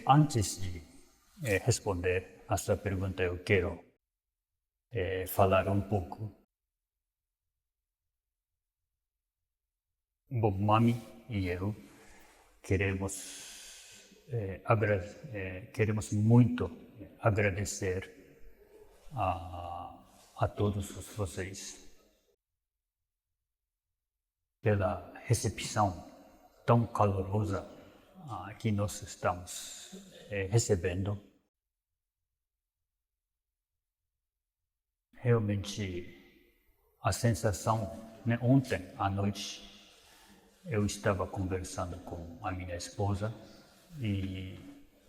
Antes de responder a sua pergunta, eu quero falar um pouco. Bom, Mami e eu queremos muito agradecer a todos vocês pela recepção tão calorosa que nós estamos recebendo. Realmente, a sensação, né, ontem à noite, eu estava conversando com a minha esposa e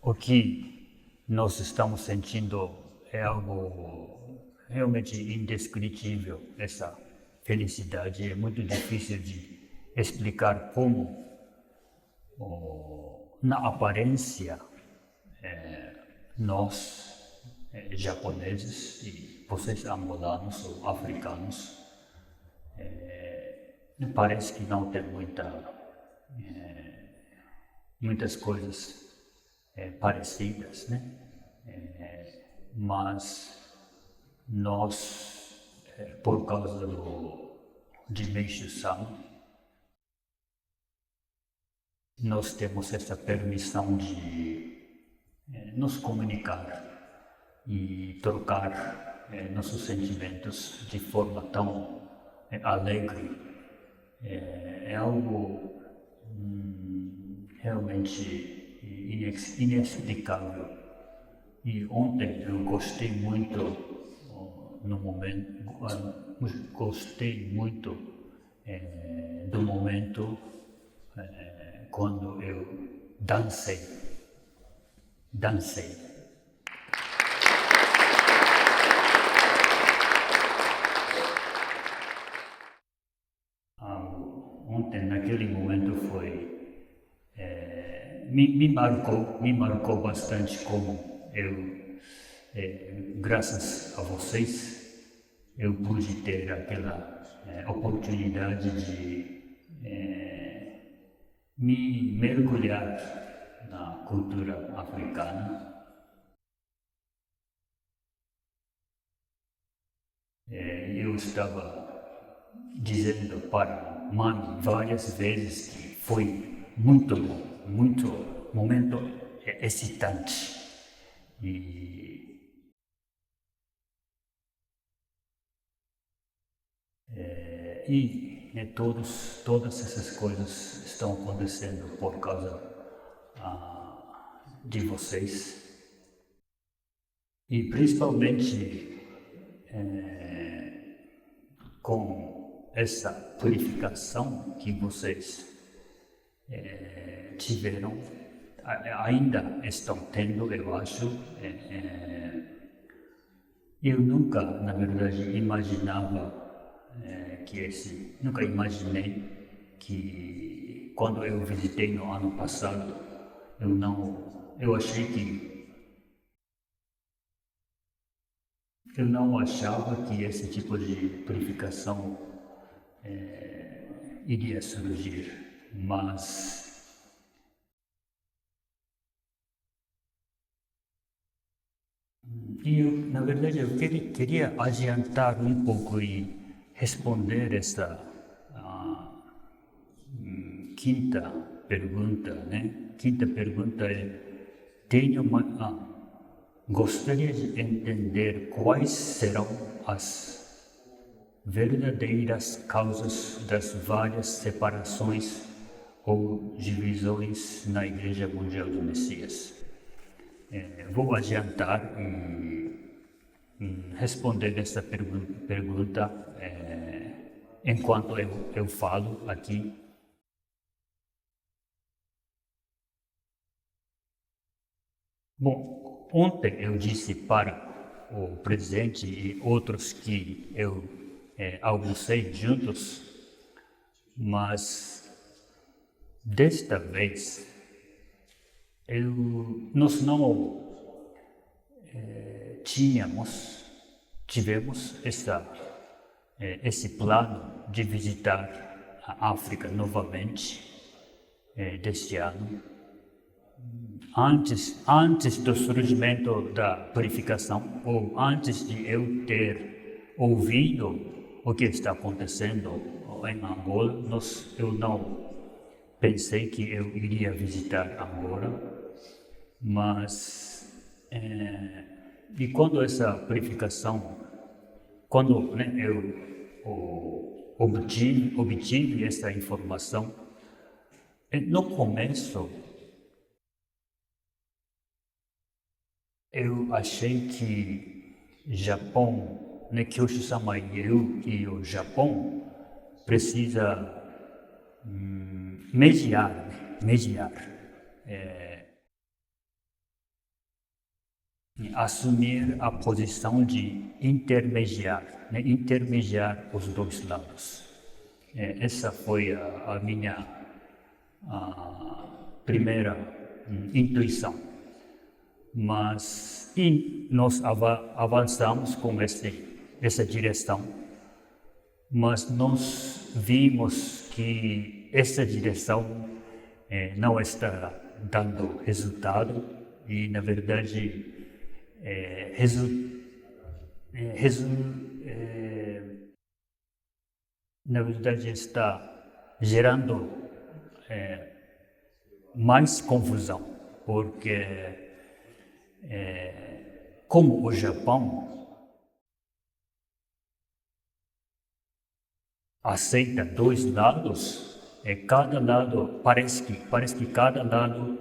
o que nós estamos sentindo é algo realmente indescritível. Essa felicidade é muito difícil de explicar como, na aparência, nós, japoneses e vocês angolanos ou africanos, parece que não tem muitas coisas parecidas, né? Mas nós, por causa de Meishu-san, nós temos essa permissão de nos comunicar e trocar nossos sentimentos de forma tão alegre. É algo realmente inexplicável. E ontem eu gostei muito do momento quando eu dancei. Ontem, naquele momento, me marcou bastante como eu, graças a vocês, eu pude ter aquela oportunidade de me mergulhar na cultura africana. Eu estava dizendo para Mami várias vezes que foi muito bom, muito momento excitante. Todas essas coisas estão acontecendo por causa de vocês. E principalmente com essa purificação que vocês tiveram, ainda estão tendo, eu acho. Eu nunca, na verdade, nunca imaginei que quando eu visitei no ano passado, eu achei que eu não achava que esse tipo de purificação iria surgir, mas na verdade, eu queria adiantar um pouco e responder essa quinta pergunta, né? Quinta pergunta gostaria de entender quais serão as verdadeiras causas das várias separações ou divisões na Igreja Mundial do Messias. Vou adiantar e responder essa pergunta enquanto eu falo aqui. Bom, ontem eu disse para o presidente e outros que eu almocei juntos, mas desta vez nós não tivemos esse plano de visitar a África novamente deste ano, antes do surgimento da purificação, ou antes de eu ter ouvido o que está acontecendo em Angola, eu não pensei que eu iria visitar Angola, mas e quando essa purificação, quando eu obtive essa informação, no começo eu achei que Japão, Kyoshu-sama e o Japão precisa mediar, assumir a posição de intermediar os dois lados. Essa foi a minha primeira intuição. Mas nós avançamos com essa direção, mas nós vimos que essa direção não está dando resultado e, na verdade, está gerando mais confusão, porque como o Japão aceita dois lados, cada lado parece que cada lado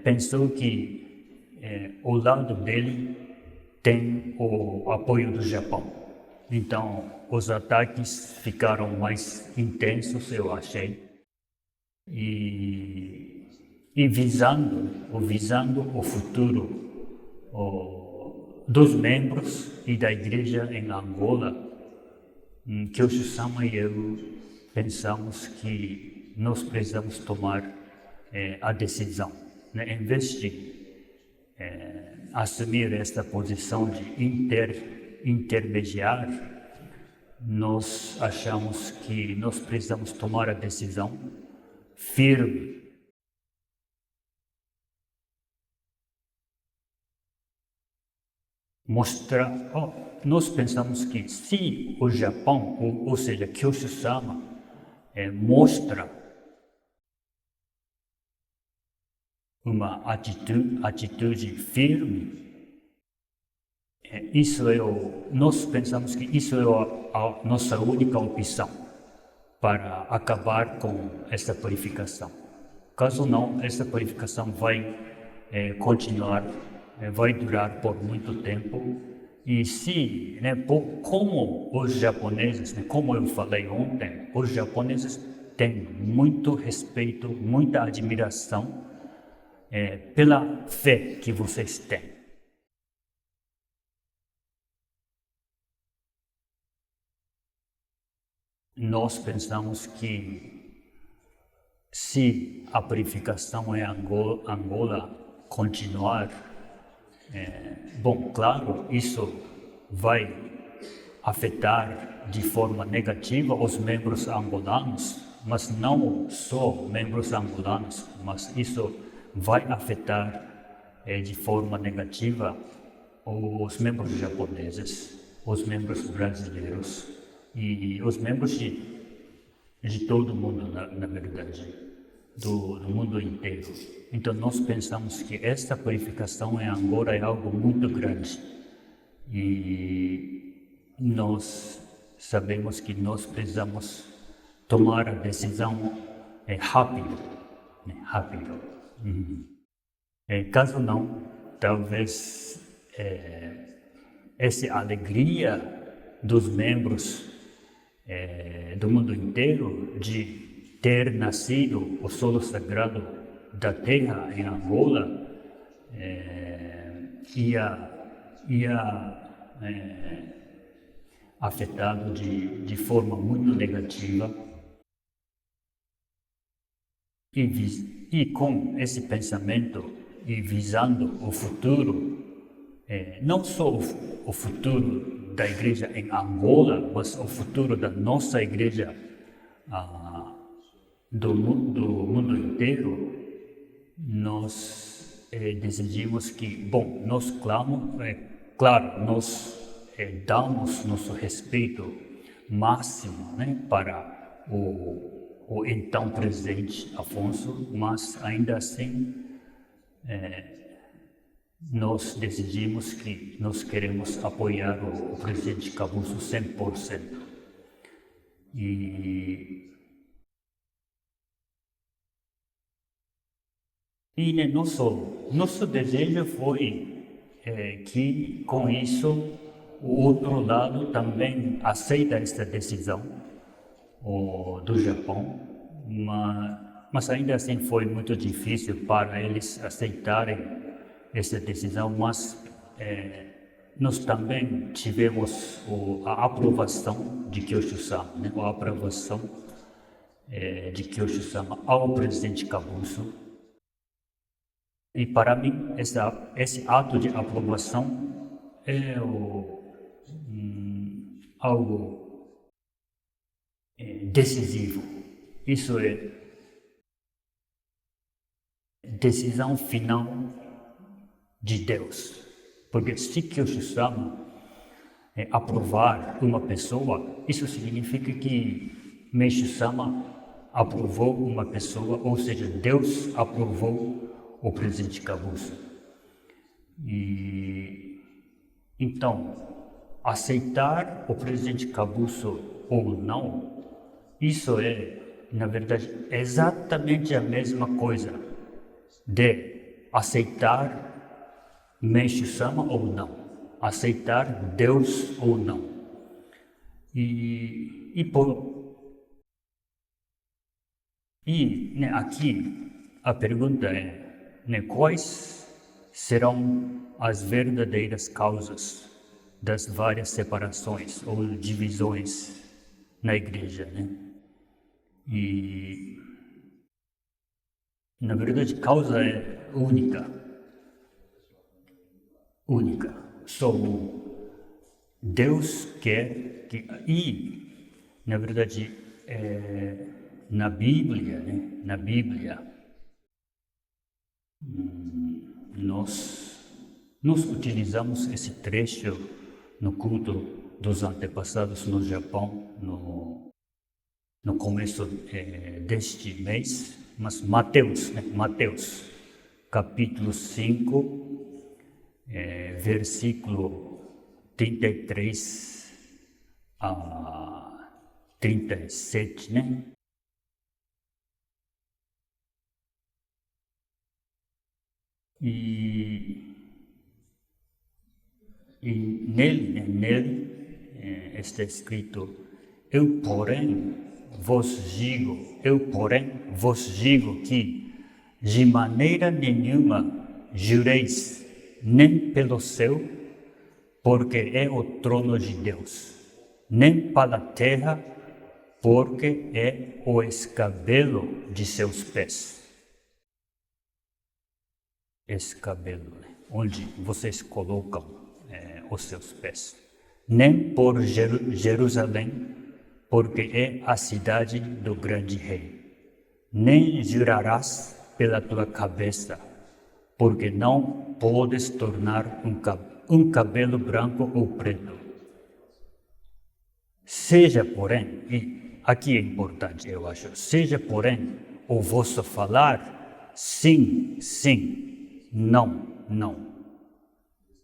pensou que o lado dele tem o apoio do Japão. Então, os ataques ficaram mais intensos, eu achei, e visando o futuro dos membros e da igreja em Angola, Kyoshu-sama e eu pensamos que nós precisamos tomar a decisão, em vez de assumir esta posição de intermediar, nós achamos que nós precisamos tomar a decisão firme, nós pensamos que se o Japão, ou seja, Kyoshu-sama, mostra uma atitude firme, nós pensamos que isso é a nossa única opção para acabar com essa purificação. Caso não, essa purificação vai continuar, vai durar por muito tempo. E se, como os japoneses, como eu falei ontem, os japoneses têm muito respeito, muita admiração pela fé que vocês têm. Nós pensamos que se a purificação em Angola continuar, claro, isso vai afetar de forma negativa os membros angolanos, mas não só membros angolanos, mas isso vai afetar de forma negativa os membros japoneses, os membros brasileiros e os membros de todo mundo, na verdade, do mundo inteiro. Então nós pensamos que esta purificação em Angola é algo muito grande e nós sabemos que nós precisamos tomar a decisão rápido. Caso não, talvez essa alegria dos membros do mundo inteiro de ter nascido o solo sagrado da terra em Angola ia afetado de forma muito negativa. E com esse pensamento e visando o futuro, não só o futuro da igreja em Angola, mas o futuro da nossa igreja do mundo inteiro, nós decidimos que, bom, nós clamamos, claro, nós damos nosso respeito máximo, né, para o então presidente Afonso, mas ainda assim nós decidimos que nós queremos apoiar o presidente Cabuso 100%. E né, nosso desejo foi que, com isso, o outro lado também aceita esta decisão do Japão, mas ainda assim foi muito difícil para eles aceitarem essa decisão, mas nós também tivemos a aprovação de Kyosho-sama, né? A aprovação de Kyosho-sama ao presidente Kabuso. E para mim, esse ato de aprovação é algo decisivo. Isso é decisão final de Deus. Porque se Kyosho-sama aprovar uma pessoa, isso significa que Meishu-sama aprovou uma pessoa, ou seja, Deus aprovou o presidente Kabuso. E então, aceitar o presidente Kabuso ou não, isso é, na verdade, exatamente a mesma coisa de aceitar Meishu-sama ou não, aceitar Deus ou não. Né, aqui a pergunta é, né, quais serão as verdadeiras causas das várias separações ou divisões na igreja, né? E na verdade a causa é única. Só Deus quer que, e na verdade na Bíblia, né? Na Bíblia nós utilizamos esse trecho no culto dos antepassados no Japão no começo deste mês, mas Mateus, né? Mateus capítulo 5, versículo 33 a 37, né? E nele está escrito: eu porém vos digo que de maneira nenhuma jureis nem pelo céu, porque é o trono de Deus, nem pela terra, porque é o escabelo de seus pés. Escabelo, né? Onde vocês colocam os seus pés. Nem por Jerusalém, porque é a cidade do grande rei. Nem jurarás pela tua cabeça, porque não podes tornar um cabelo branco ou preto. Seja, porém, e aqui é importante, eu acho, seja, porém, o vosso falar sim, sim, não, não.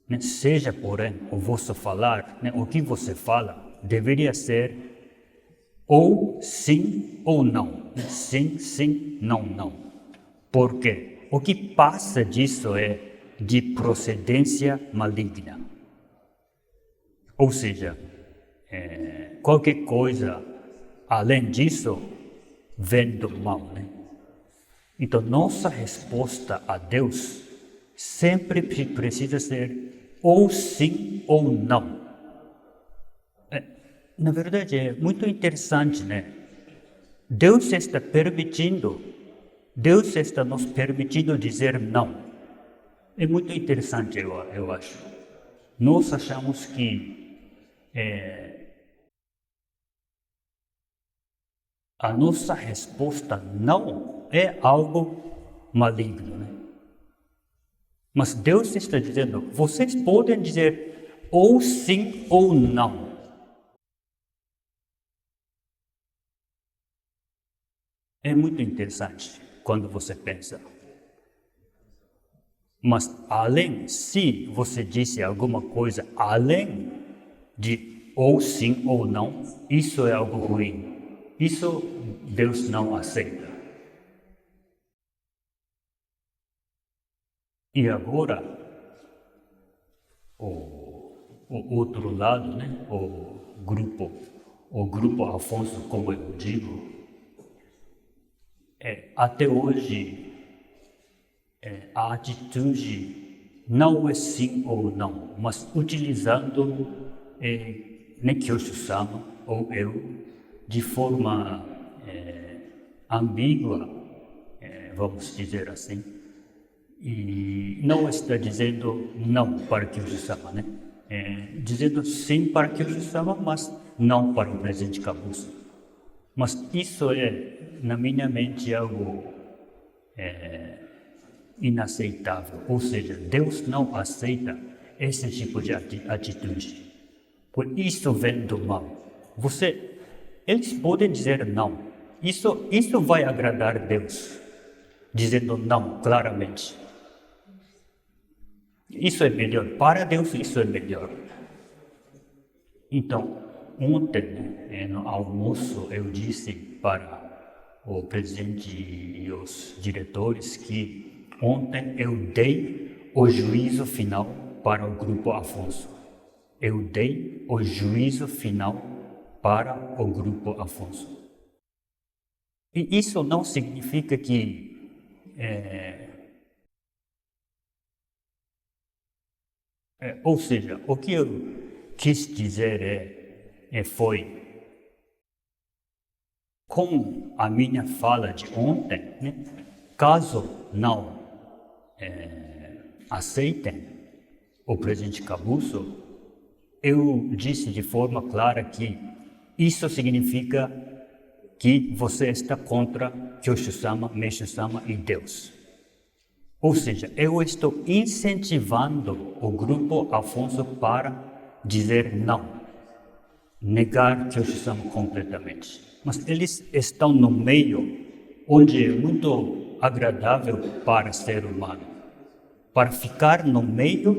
Né? Seja, porém, o vosso falar, né? O que você fala, deveria ser ou sim ou não. Né? Sim, sim, não, não. Porque o que passa disso é de procedência maligna. Ou seja, qualquer coisa além disso vem do mal, né? Então, nossa resposta a Deus sempre precisa ser ou sim ou não. Na verdade, é muito interessante, né? Deus está nos permitindo dizer não. É muito interessante, eu acho. Nós achamos que a nossa resposta não é algo maligno, né? Mas Deus está dizendo, vocês podem dizer ou sim ou não. É muito interessante quando você pensa. Mas além, se você disse alguma coisa além de ou sim ou não, isso é algo ruim. Isso Deus não aceita. E agora, o outro lado, né? O grupo Afonso, como eu digo, até hoje a atitude não é sim ou não, mas utilizando Kyoshu-sama ou eu de forma ambígua, vamos dizer assim, e não está dizendo não para Kyoshu-sama, né? Dizendo sim para Kyoshu-sama, mas não para o presidente Kabuso. Mas isso na minha mente, algo inaceitável, ou seja, Deus não aceita esse tipo de atitude, por isso vem do mal. Eles podem dizer não, isso vai agradar Deus, dizendo não claramente. Isso é melhor, para Deus isso é melhor. Então, ontem, no almoço, eu disse para o presidente e os diretores que ontem eu dei o juízo final para o grupo Afonso. Eu dei o juízo final para o grupo Afonso. E isso não significa que ou seja, o que eu quis dizer foi, com a minha fala de ontem, né, caso não aceitem o presidente Kabuso, eu disse de forma clara que isso significa que você está contra Kyoshu-sama, Meishu-sama e Deus. Ou seja, eu estou incentivando o grupo Afonso para dizer não, negar Kyoshu-sama completamente. Mas eles estão no meio, onde é muito agradável para ser humano. Para ficar no meio,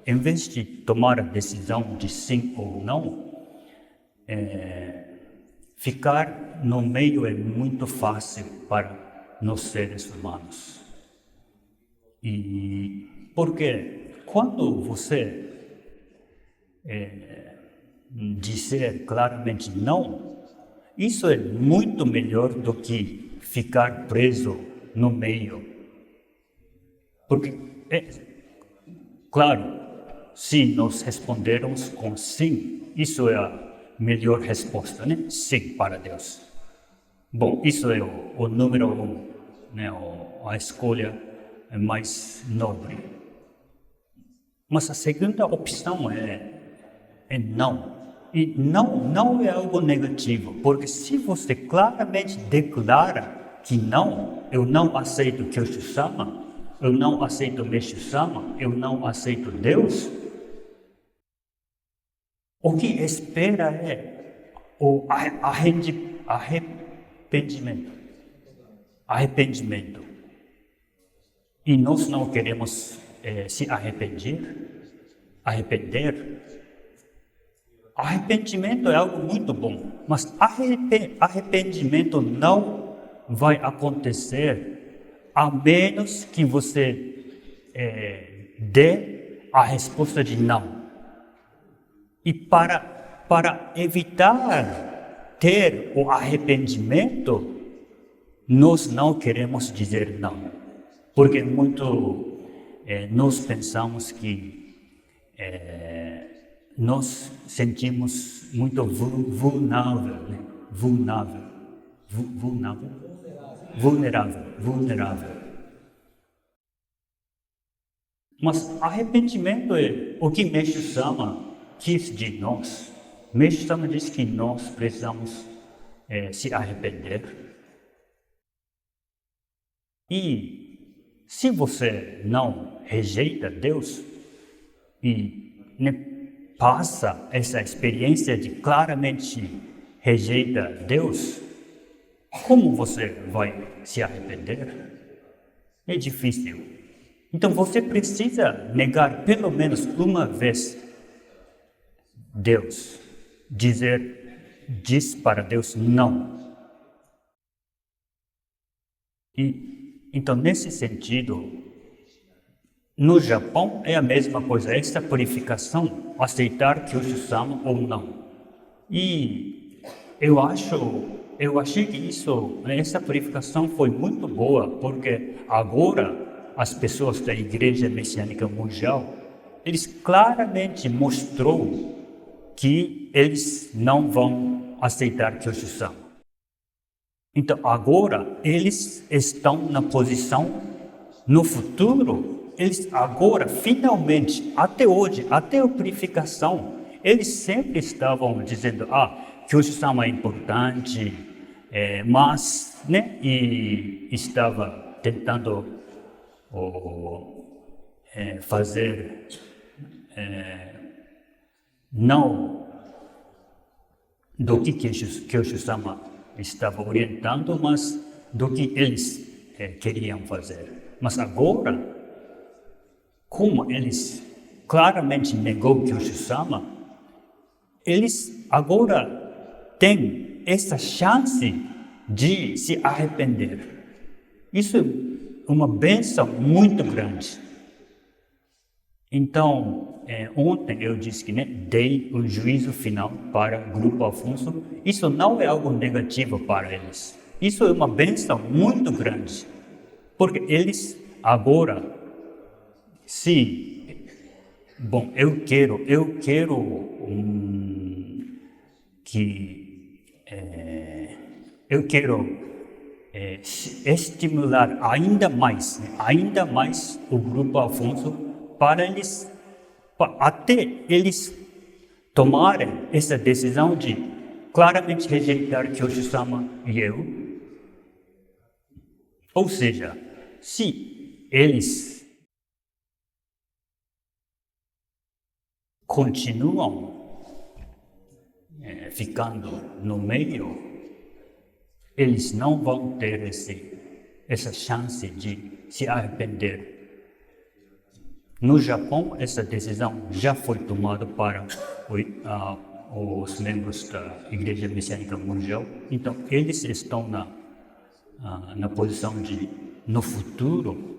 em vez de tomar a decisão de sim ou não, ficar no meio é muito fácil para nós seres humanos. E porque quando você dizer claramente não, isso é muito melhor do que ficar preso no meio. Porque, claro, se nós respondermos com sim, isso é a melhor resposta, né? Sim para Deus. Bom, isso é o número 1, né? A escolha mais nobre. Mas a segunda opção é não. E não é algo negativo, porque se você claramente declara que não, eu não aceito Kyoshu-sama, eu não aceito Meishu-sama, eu não aceito Deus, o que espera é o arrependimento. E nós não queremos se arrepender. Arrependimento é algo muito bom, mas arrependimento não vai acontecer a menos que você dê a resposta de não. E para evitar ter o arrependimento, nós não queremos dizer não, porque nós pensamos que nós sentimos muito vulnerável. Mas arrependimento é o que Meishu-sama quis de nós. Meishu-sama diz que nós precisamos se arrepender. E se você não rejeita Deus e passa essa experiência de claramente rejeita Deus, como você vai se arrepender? É difícil. Então você precisa negar pelo menos uma vez Deus. Diz para Deus não. E então nesse sentido, no Japão é a mesma coisa, essa purificação, aceitar Kyoshu-sama ou não. E eu achei que essa purificação foi muito boa, porque agora as pessoas da Igreja Messiânica Mundial, eles claramente mostrou que eles não vão aceitar Kyoshu-sama. Então agora eles estão na posição, no futuro, eles agora, finalmente, até hoje, até a purificação, eles sempre estavam dizendo, Kyoshu-sama é importante, mas, e estava tentando fazer, não do que Kyoshu-sama estava orientando, mas do que eles queriam fazer. Mas agora, como eles claramente negou Kyoshu-sama, eles agora têm essa chance de se arrepender. Isso é uma bênção muito grande. Então, ontem eu disse que dei um juízo final para o Grupo Afonso. Isso não é algo negativo para eles. Isso é uma bênção muito grande. Porque eles agora, eu quero estimular ainda mais o Grupo Afonso para eles, até eles tomarem essa decisão de claramente rejeitar Kyoshu-sama e eu. Ou seja, se eles continuam ficando no meio, eles não vão ter essa chance de se arrepender. No Japão, essa decisão já foi tomada para os membros da Igreja Messiânica Mundial. Então, eles estão na posição de, no futuro,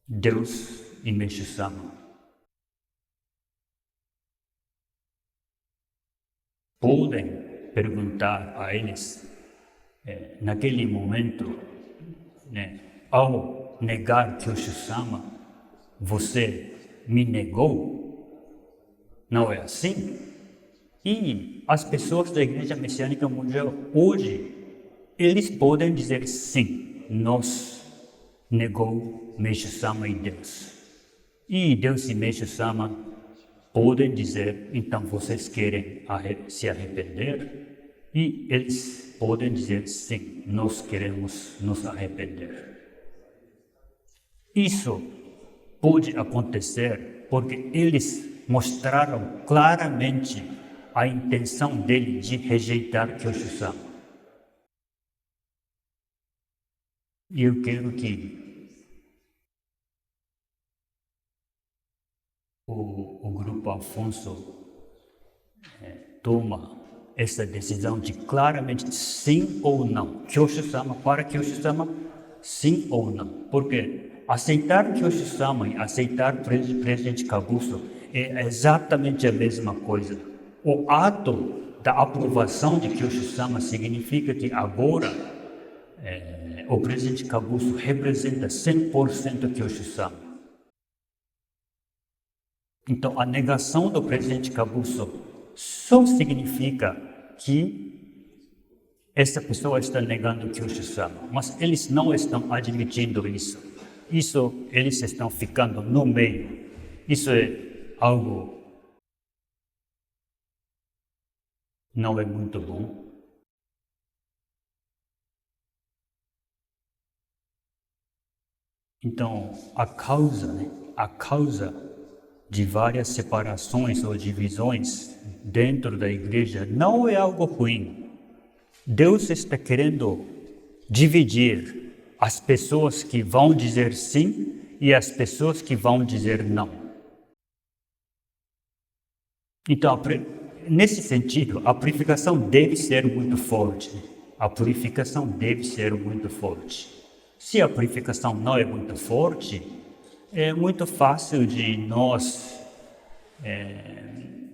Deus e Meishu-sama podem perguntar a eles, naquele momento, ao negar Kyoshu-sama, você me negou? Não é assim? E as pessoas da Igreja Messiânica Mundial hoje, eles podem dizer sim, nós negou Meishu-sama e Deus. E Deus e Meishu-sama podem dizer, então vocês querem se arrepender? E eles podem dizer sim, nós queremos nos arrepender. Isso pode acontecer porque eles mostraram claramente a intenção dele de rejeitar Kyoshu-sama. E eu quero que o Grupo Afonso toma essa decisão de claramente sim ou não. Kyoshu-sama, para Kyoshu-sama, sim ou não. Porque aceitar Kyoshu-sama e aceitar o presidente Kabuso é exatamente a mesma coisa. O ato da aprovação de Kyoshu-sama significa que agora o presidente Kabuso representa 100% Kyoshu-sama. Então, a negação do presidente Kabuso só significa que essa pessoa está negando Kyoshu-sama, mas eles não estão admitindo isso. Eles estão ficando no meio. Isso é algo não é muito bom. Então, a causa de várias separações ou divisões dentro da igreja não é algo ruim. Deus está querendo dividir as pessoas que vão dizer sim e as pessoas que vão dizer não. Então, nesse sentido, a purificação deve ser muito forte. A purificação deve ser muito forte. Se a purificação não é muito forte, é muito fácil de nós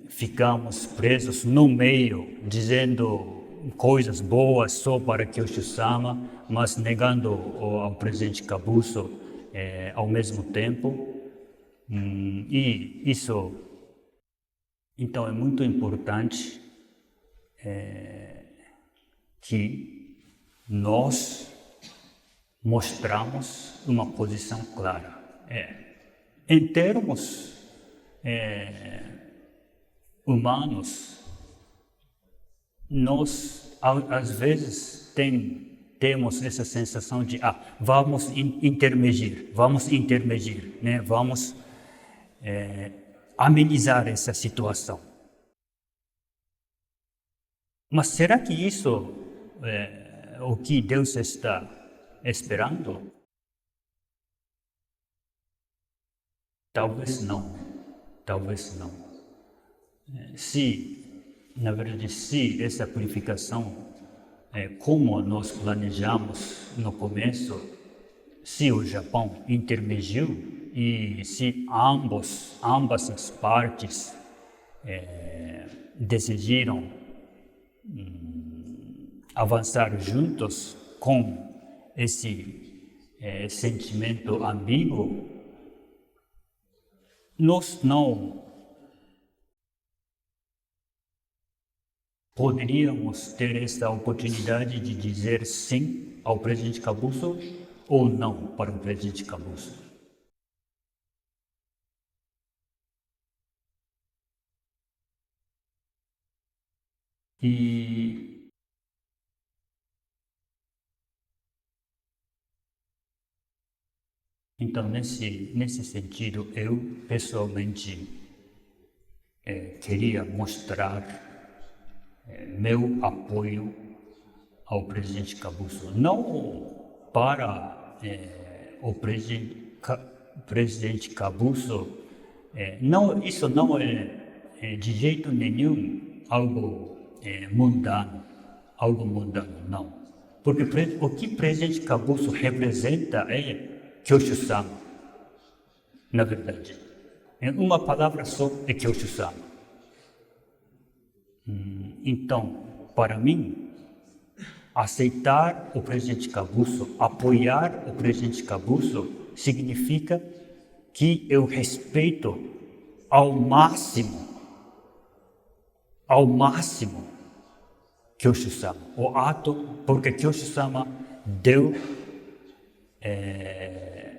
ficarmos presos no meio, dizendo coisas boas só para Kyoshu-sama, mas negando ao presidente Kabuso ao mesmo tempo. E isso, então, é muito importante que nós mostramos uma posição clara. Em termos humanos, nós às vezes temos essa sensação de vamos intermediar, né? Vamos amenizar essa situação. Mas será que isso é o que Deus está esperando? Talvez não. Na verdade, se essa purificação, como nós planejamos no começo, se o Japão intermediou e se ambas as partes decidiram avançar juntos com esse sentimento ambíguo, nós não poderíamos ter essa oportunidade de dizer sim ao presidente Kabuso ou não para o presidente Kabuso. Então, nesse sentido, eu pessoalmente queria mostrar meu apoio ao presidente Kabuso, não para o presidente Kabuso, isso não é de jeito nenhum algo mundano, não. Porque o que o presidente Kabuso representa é Kyoshu-sama, na verdade. Em uma palavra só é Kyoshu-sama. Então, para mim, aceitar o presidente Kabuso, apoiar o presidente Kabuso, significa que eu respeito ao máximo Kyoshu-sama, o ato, porque Kyoshu-sama deu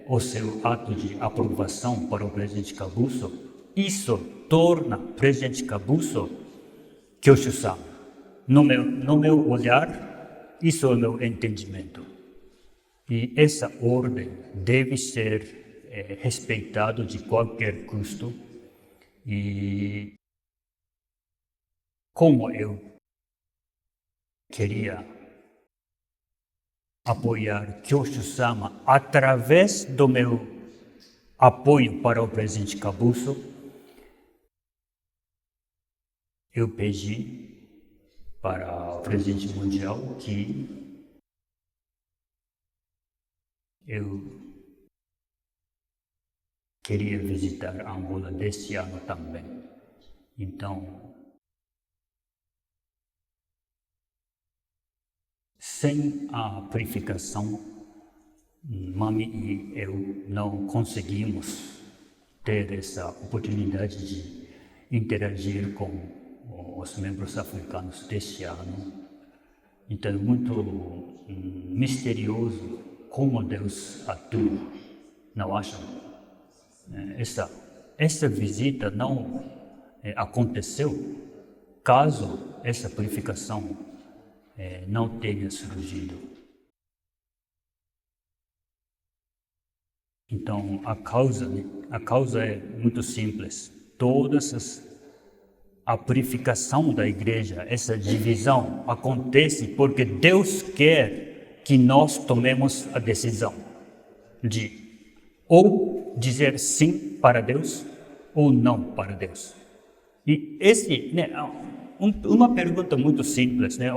o seu ato de aprovação para o presidente Kabuso. Isso torna o presidente Kabuso Kyoshu-sama. No meu olhar, isso é o meu entendimento. E essa ordem deve ser respeitada de qualquer custo. E como eu queria apoiar Kyoshu-sama através do meu apoio para o presidente Kabuso, eu pedi para o presidente mundial que eu queria visitar Angola deste ano também. Então, sem a purificação, Mami e eu não conseguimos ter essa oportunidade de interagir com os membros africanos deste ano. Então é muito misterioso como Deus atua, não acham? Essa visita não aconteceu caso essa purificação não tenha surgido. Então, a causa, né? A causa é muito simples. A purificação da igreja, essa divisão, acontece porque Deus quer que nós tomemos a decisão de ou dizer sim para Deus ou não para Deus. E uma pergunta muito simples, né?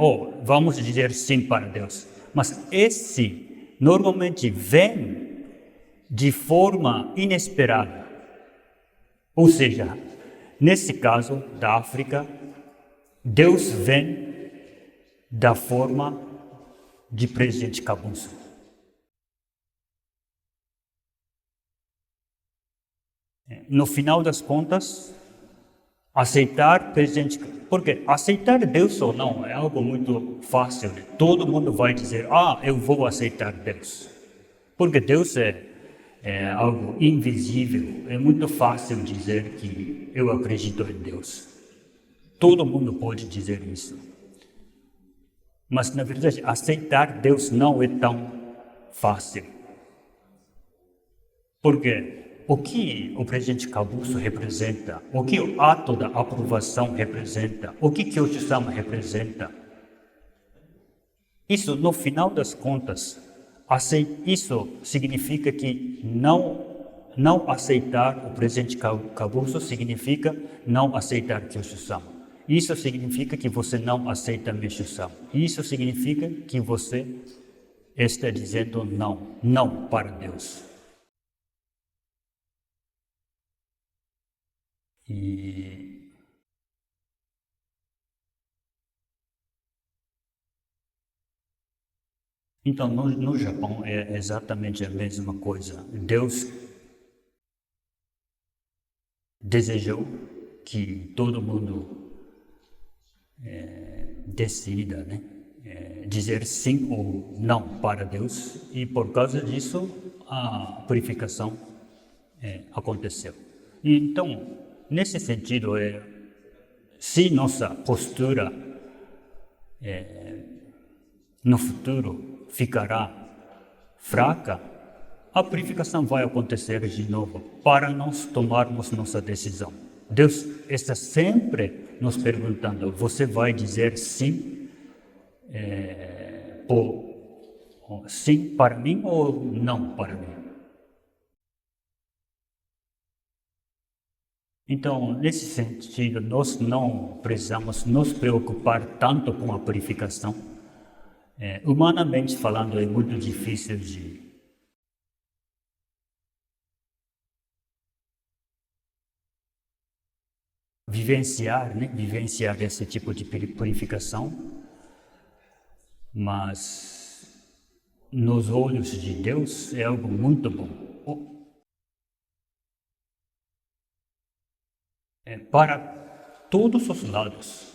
Vamos dizer sim para Deus. Mas esse normalmente vem de forma inesperada. Ou seja, nesse caso da África, Deus vem da forma de presidente Kabuso. No final das contas, aceitar presidente, porque aceitar Deus ou não é algo muito fácil. Todo mundo vai dizer, eu vou aceitar Deus. Porque Deus é algo invisível. É muito fácil dizer que eu acredito em Deus. Todo mundo pode dizer isso. Mas, na verdade, aceitar Deus não é tão fácil. Porque o que o presidente Kabuso representa, o que o ato da aprovação representa, o que Kyoshi-sama representa, isso, no final das contas, isso significa que não aceitar o presidente Kabuso significa não aceitar Kyoshi-sama. Isso significa que você não aceita Meishu-sama. Isso significa que você está dizendo não para Deus. Então, no Japão é exatamente a mesma coisa. Deus desejou que todo mundo decida, né? Dizer sim ou não para Deus, e por causa disso a purificação aconteceu. E, então, nesse sentido, se nossa postura no futuro ficará fraca, a purificação vai acontecer de novo para nós tomarmos nossa decisão. Deus está sempre nos perguntando: você vai dizer sim, sim para mim ou não para mim? Então, nesse sentido, nós não precisamos nos preocupar tanto com a purificação. Humanamente falando, é muito difícil de vivenciar esse tipo de purificação, mas nos olhos de Deus é algo muito bom. Para todos os lados,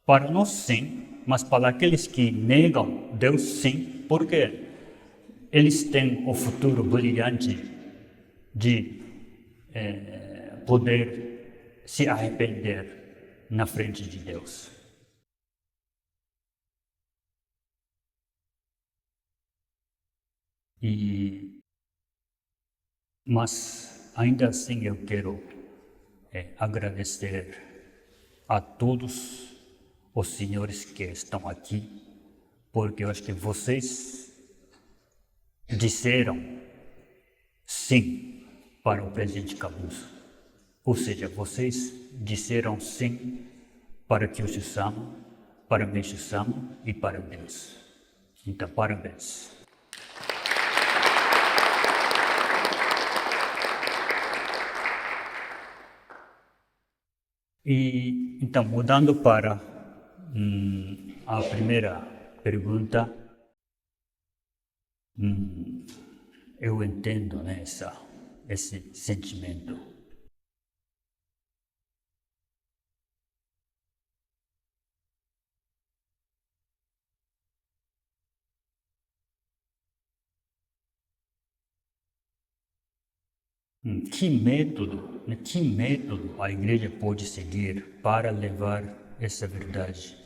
para nós sim, mas para aqueles que negam Deus sim, porque eles têm o futuro brilhante de poder se arrepender na frente de Deus. Mas ainda assim eu quero agradecer a todos os senhores que estão aqui, porque eu acho que vocês disseram sim para o presidente Kabuso. Ou seja, vocês disseram sim para Kyoshi-sama, para Meishu-sama e para Deus. Então, parabéns. E então, mudando para a primeira pergunta, eu entendo, né, esse sentimento. Que método a igreja pode seguir para levar essa verdade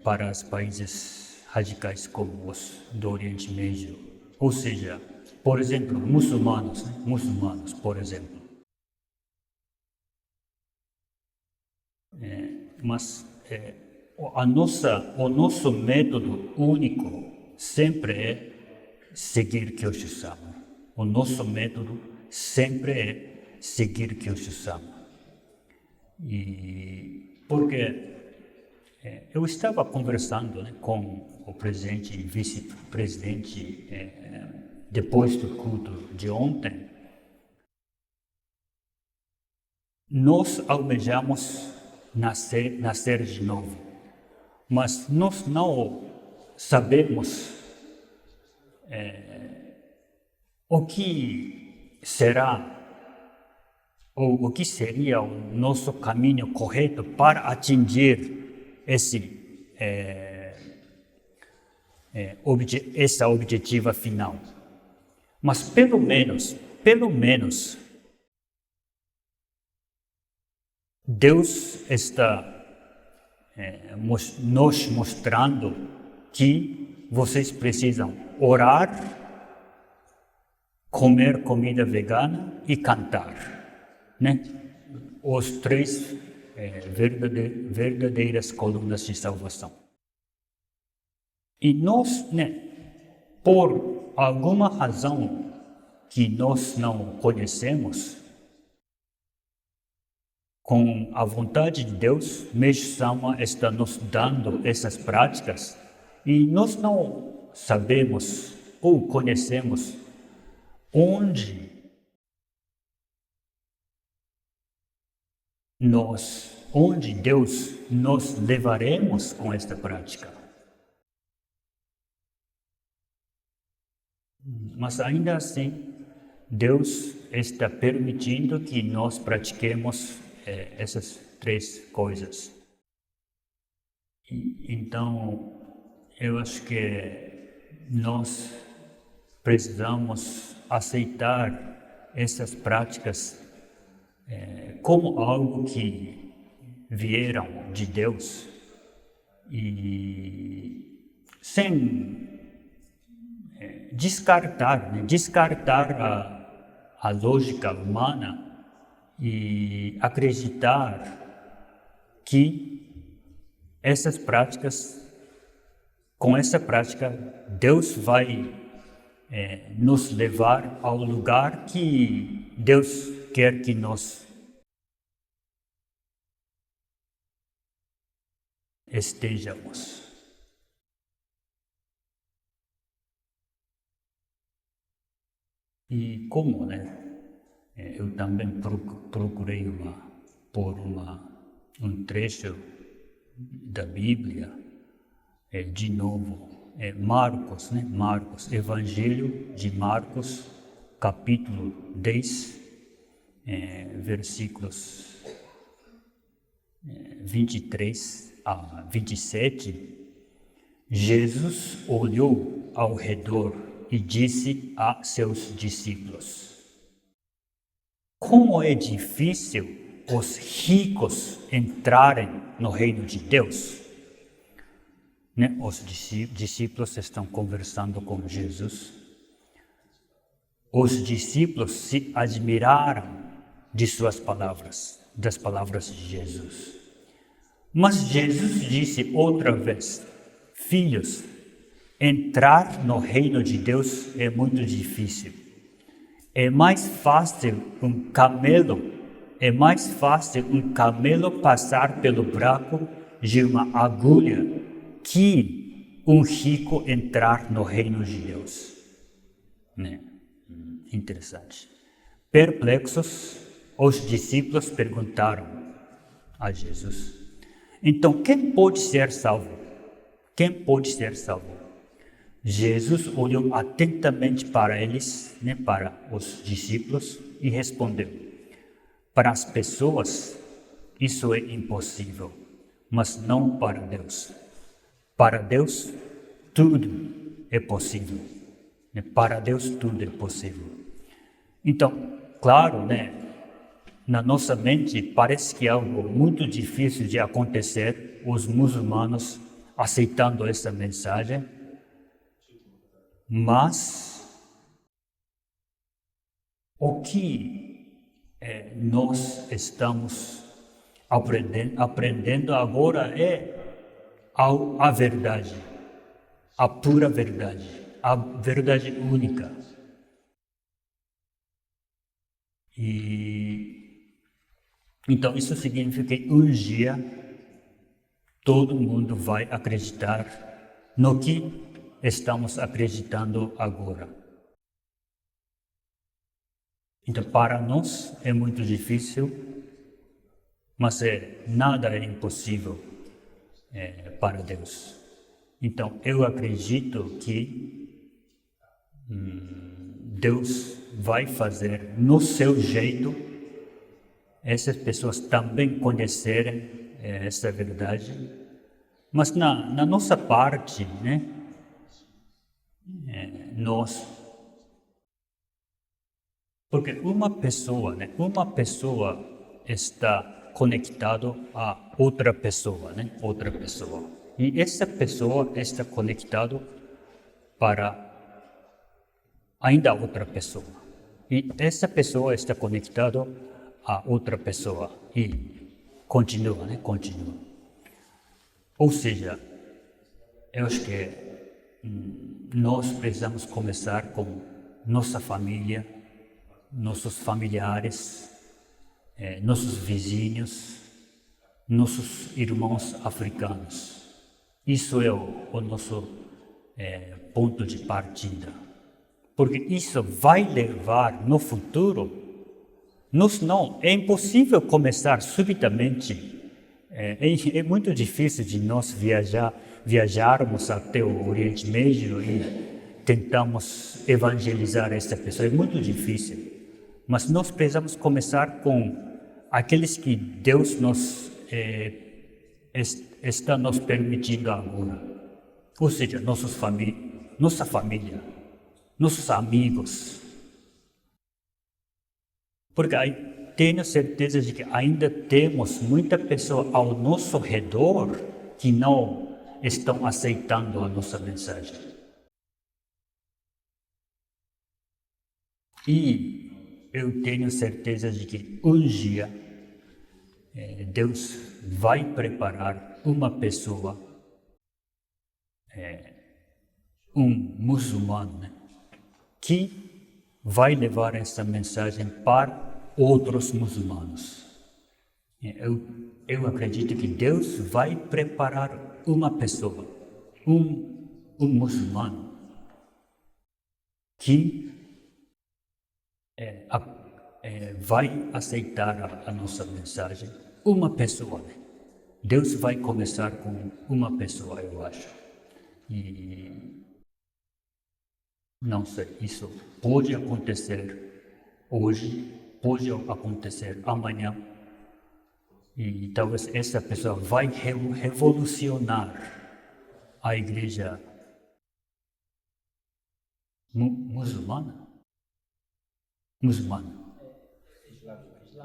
para os países radicais como os do Oriente Médio? Ou seja, por exemplo, muçulmanos, por exemplo. Mas o nosso método único sempre é seguir Kyoshu-sama. O nosso método sempre é seguir Kyoshu-sama. E porque eu estava conversando, né, com o presidente e vice-presidente depois do culto de ontem. Nós almejamos nascer de novo, mas nós não sabemos o que será ou o que seria o nosso caminho correto para atingir essa objetiva final. Mas pelo menos, Deus está nos mostrando que vocês precisam orar, comer comida vegana e cantar, né? Os três verdadeiras colunas de salvação. E nós, né, por alguma razão que nós não conhecemos, com a vontade de Deus, Meishu-sama está nos dando essas práticas e nós não sabemos ou conhecemos onde Deus nos levaremos com esta prática. Mas ainda assim, Deus está permitindo que nós pratiquemos essas três coisas. Então, eu acho que nós precisamos aceitar essas práticas como algo que vieram de Deus e sem descartar a lógica humana e acreditar que com essa prática, Deus vai nos levar ao lugar que Deus quer que nós estejamos. E como, né? Eu também procurei um trecho da Bíblia, de novo, Marcos, Evangelho de Marcos, capítulo 10, versículos 23 a 27. Jesus olhou ao redor e disse a seus discípulos: como é difícil os ricos entrarem no reino de Deus. Né? Os discípulos estão conversando com Jesus. Os discípulos se admiraram de suas palavras, das palavras de Jesus. Mas Jesus disse outra vez: filhos, entrar no reino de Deus é muito difícil. É mais fácil um camelo passar pelo buraco de uma agulha que um rico entrar no reino de Deus. Né? Interessante. Perplexos, os discípulos perguntaram a Jesus: então, quem pode ser salvo? Quem pode ser salvo? Jesus olhou atentamente para eles, né, para os discípulos, e respondeu: para as pessoas, isso é impossível, mas não para Deus. Para Deus, tudo é possível. Né? Para Deus, tudo é possível. Então, claro, né, na nossa mente parece que é algo muito difícil de acontecer, os muçulmanos aceitando essa mensagem, mas o que nós estamos aprendendo agora é a verdade, a pura verdade, a verdade única. E então isso significa que um dia todo mundo vai acreditar no que estamos acreditando agora. Então, para nós é muito difícil, mas nada é impossível para Deus. Então, eu acredito que Deus vai fazer no seu jeito essas pessoas também conhecerem essa verdade, mas na nossa parte, né, nós, porque uma pessoa está conectado a outra pessoa, e essa pessoa está conectado para ainda outra pessoa, e essa pessoa está conectada a outra pessoa, e continua. Ou seja, eu acho que nós precisamos começar com nossa família, nossos familiares, nossos vizinhos, nossos irmãos africanos. Isso é o nosso ponto de partida. Porque isso vai levar no futuro. É impossível começar subitamente. É muito difícil de nós viajarmos até o Oriente Médio e tentamos evangelizar essa pessoa. É muito difícil. Mas nós precisamos começar com aqueles que Deus está nos permitindo agora. Ou seja, nossa família, nossos amigos. Porque tenho certeza de que ainda temos muita pessoa ao nosso redor que não estão aceitando a nossa mensagem. E eu tenho certeza de que um dia Deus vai preparar uma pessoa, um muçulmano, né, que vai levar essa mensagem para outros muçulmanos. Eu acredito que Deus vai preparar uma pessoa, um muçulmano, que vai aceitar a nossa mensagem. Uma pessoa, né? Deus vai começar com uma pessoa, eu acho. E não sei, isso pode acontecer hoje, pode acontecer amanhã, e talvez essa pessoa vai revolucionar a igreja muçulmana,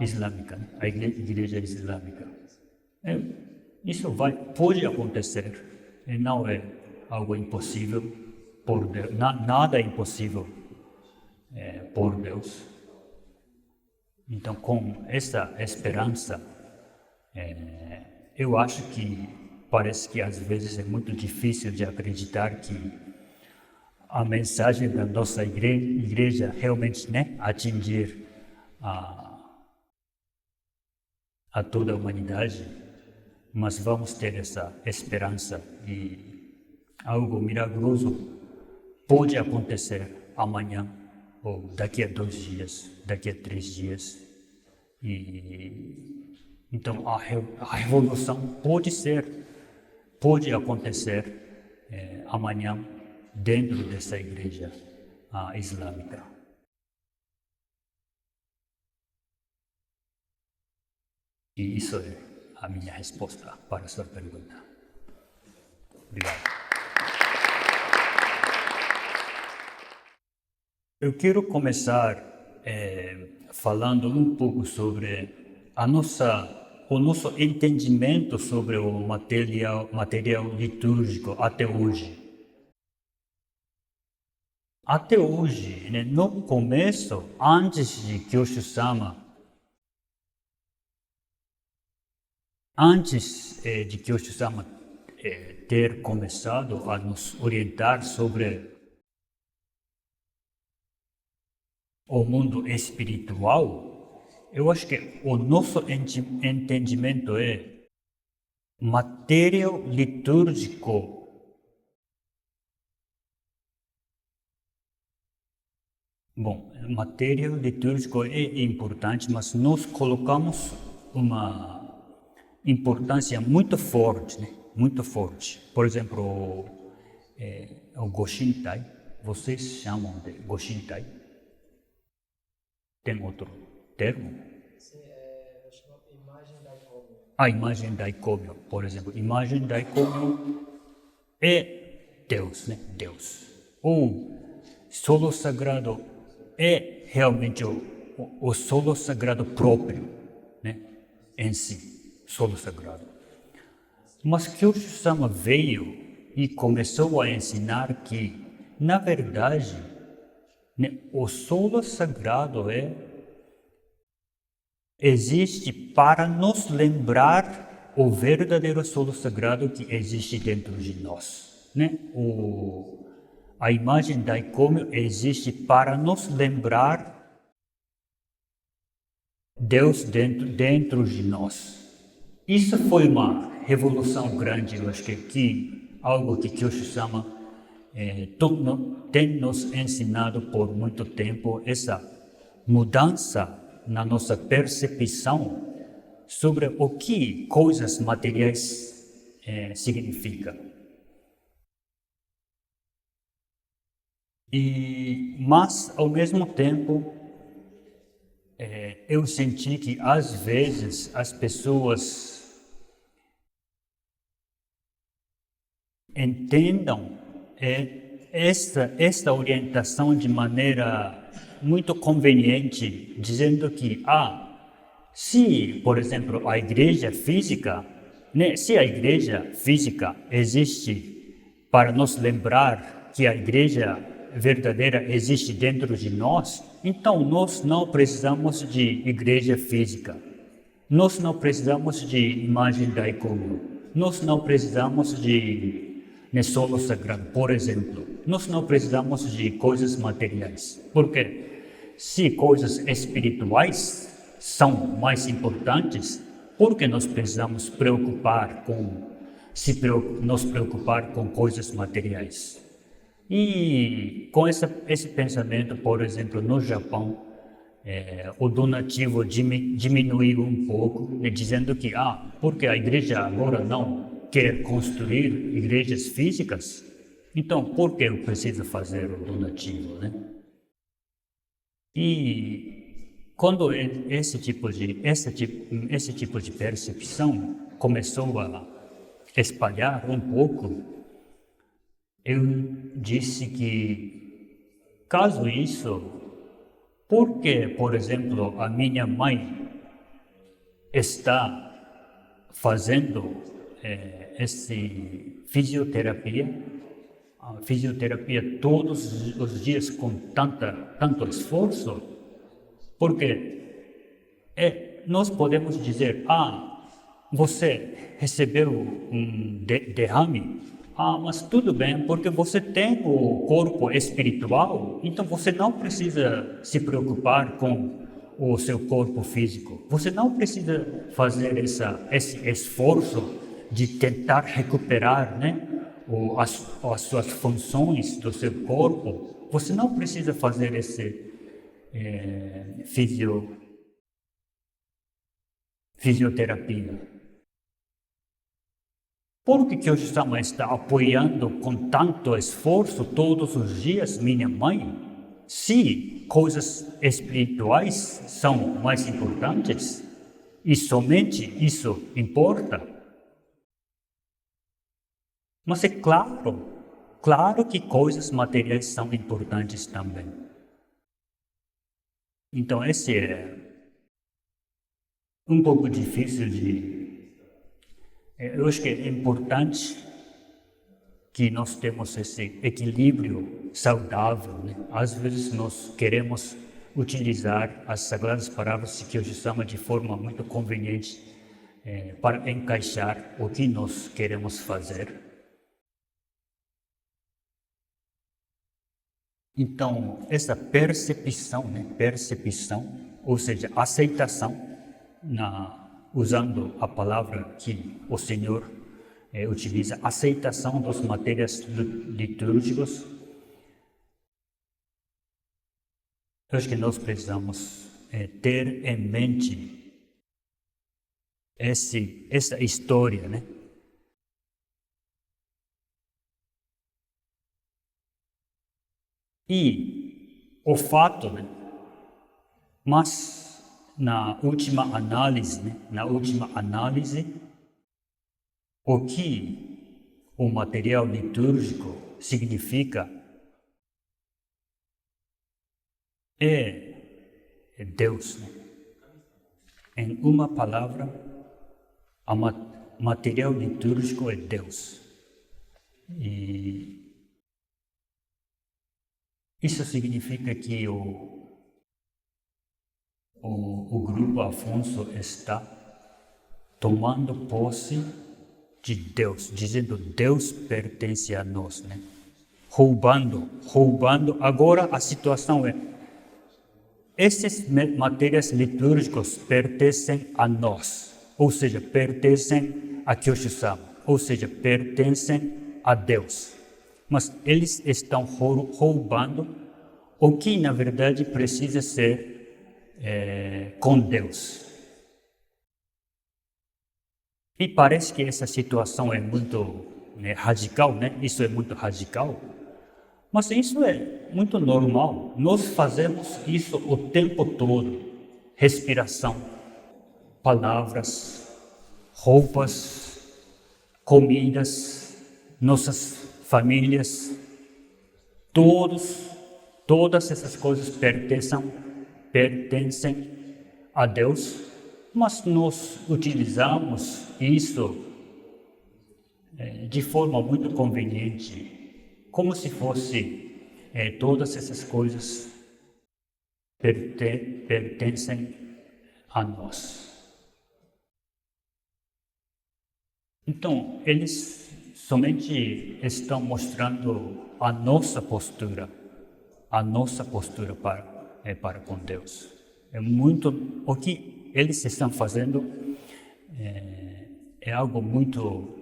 islâmica, né? A igreja islâmica. Isso pode acontecer, e não é algo impossível por Deus, nada é impossível por Deus. Então, com essa esperança, eu acho que parece que às vezes é muito difícil de acreditar que a mensagem da nossa igreja realmente, né, atingir a toda a humanidade, mas vamos ter essa esperança e algo milagroso pode acontecer amanhã, ou daqui a 2 dias, daqui a 3 dias. E então a revolução pode acontecer amanhã dentro dessa igreja islâmica. E isso é a minha resposta para a sua pergunta. Obrigado. Eu quero começar falando um pouco sobre o nosso entendimento sobre o material litúrgico até hoje. até hoje, né, no começo, antes de Kyosho-sama, de Kyosho-sama ter começado a nos orientar sobre o mundo espiritual, eu acho que o nosso entendimento é material litúrgico. Bom, material litúrgico é importante, mas nós colocamos uma importância muito forte, né? Muito forte. Por exemplo, o Goshintai, vocês chamam de Goshintai? Tem outro termo? Sim, chama imagem daikômio. A imagem daikômio, por exemplo. Imagem daikômio é Deus, né? Deus. O solo sagrado é realmente o solo sagrado próprio, né? Em si, solo sagrado. Mas Kyosho-sama veio e começou a ensinar que, na verdade, né, o solo sagrado existe para nos lembrar o verdadeiro solo sagrado que existe dentro de nós, né? A imagem daikômio existe para nos lembrar Deus dentro de nós. Isso foi uma revolução grande, eu acho que algo que Kyosho-sama tem nos ensinado por muito tempo, essa mudança na nossa percepção sobre o que coisas materiais significam. Mas, ao mesmo tempo, eu senti que, às vezes, as pessoas entendam esta orientação de maneira muito conveniente, dizendo que, se, por exemplo, a igreja física, né, se a igreja física existe para nos lembrar que a igreja verdadeira existe dentro de nós, então nós não precisamos de igreja física. Nós não precisamos de imagem daikômio. Nós não precisamos de solo sagrado, por exemplo. Nós não precisamos de coisas materiais. Porque se coisas espirituais são mais importantes, por que nós precisamos nos preocupar com coisas materiais? E com esse pensamento, por exemplo, no Japão, o donativo diminuiu um pouco, né, dizendo que, porque a igreja agora não quer construir igrejas físicas, então por que eu preciso fazer o donativo, né? E quando esse tipo de percepção começou a espalhar um pouco, eu disse que, caso isso, porque, por exemplo, a minha mãe está fazendo a fisioterapia todos os dias com tanto esforço, porque nós podemos dizer, você recebeu um derrame, mas tudo bem, porque você tem o corpo espiritual, então você não precisa se preocupar com o seu corpo físico. Você não precisa fazer esse esforço de tentar recuperar, né, as suas funções do seu corpo. Você não precisa fazer esse fisioterapia. Por que Kyosho-sama está apoiando com tanto esforço todos os dias minha mãe? Se coisas espirituais são mais importantes e somente isso importa. Mas é claro que coisas materiais são importantes também. Então esse é um pouco difícil eu acho que é importante que nós temos esse equilíbrio saudável, né? Às vezes nós queremos utilizar as sagradas palavras que hoje chama de forma muito conveniente para encaixar o que nós queremos fazer. Então, essa percepção, ou seja, aceitação, usando a palavra que o Senhor utiliza, aceitação das matérias litúrgicas, eu acho que nós precisamos ter em mente essa história, né? E o fato, né? Mas na última análise, o que o material litúrgico significa é Deus, né? Em uma palavra, o material litúrgico é Deus. E isso significa que o grupo Afonso está tomando posse de Deus, dizendo Deus pertence a nós, né? Roubando. Agora a situação é, essas matérias litúrgicas pertencem a nós, ou seja, pertencem a Kyoshu-sama, ou seja, pertencem a Deus. Mas eles estão roubando o que, na verdade, precisa ser com Deus. E parece que essa situação é muito radical, né? Isso é muito radical. Mas isso é muito normal. Nós fazemos isso o tempo todo. Respiração, palavras, roupas, comidas, nossas famílias, todas essas coisas pertencem a Deus, mas nós utilizamos isso de forma muito conveniente, como se fosse todas essas coisas pertencem a nós. Então, eles somente estão mostrando a nossa postura para com Deus. O que eles estão fazendo é algo muito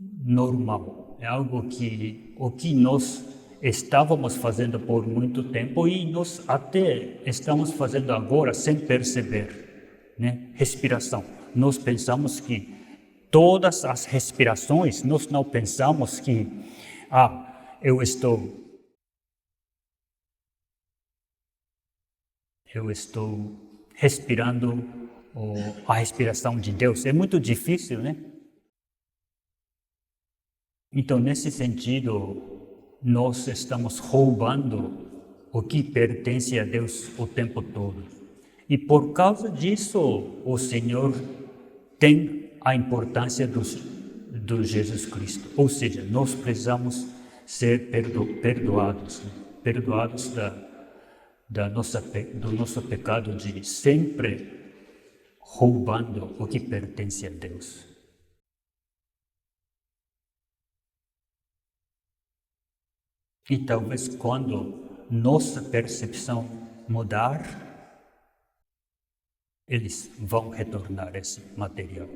normal, é algo que o que nós estávamos fazendo por muito tempo e nós até estamos fazendo agora sem perceber, né? Respiração. Nós pensamos que todas as respirações, nós não pensamos que eu estou respirando a respiração de Deus. É muito difícil, né? Então, nesse sentido, nós estamos roubando o que pertence a Deus o tempo todo. E por causa disso, o Senhor tem a importância do Jesus Cristo. Ou seja, nós precisamos ser perdoados, né? Perdoados do nosso pecado de sempre roubando o que pertence a Deus. E talvez quando nossa percepção mudar, eles vão retornar esse material.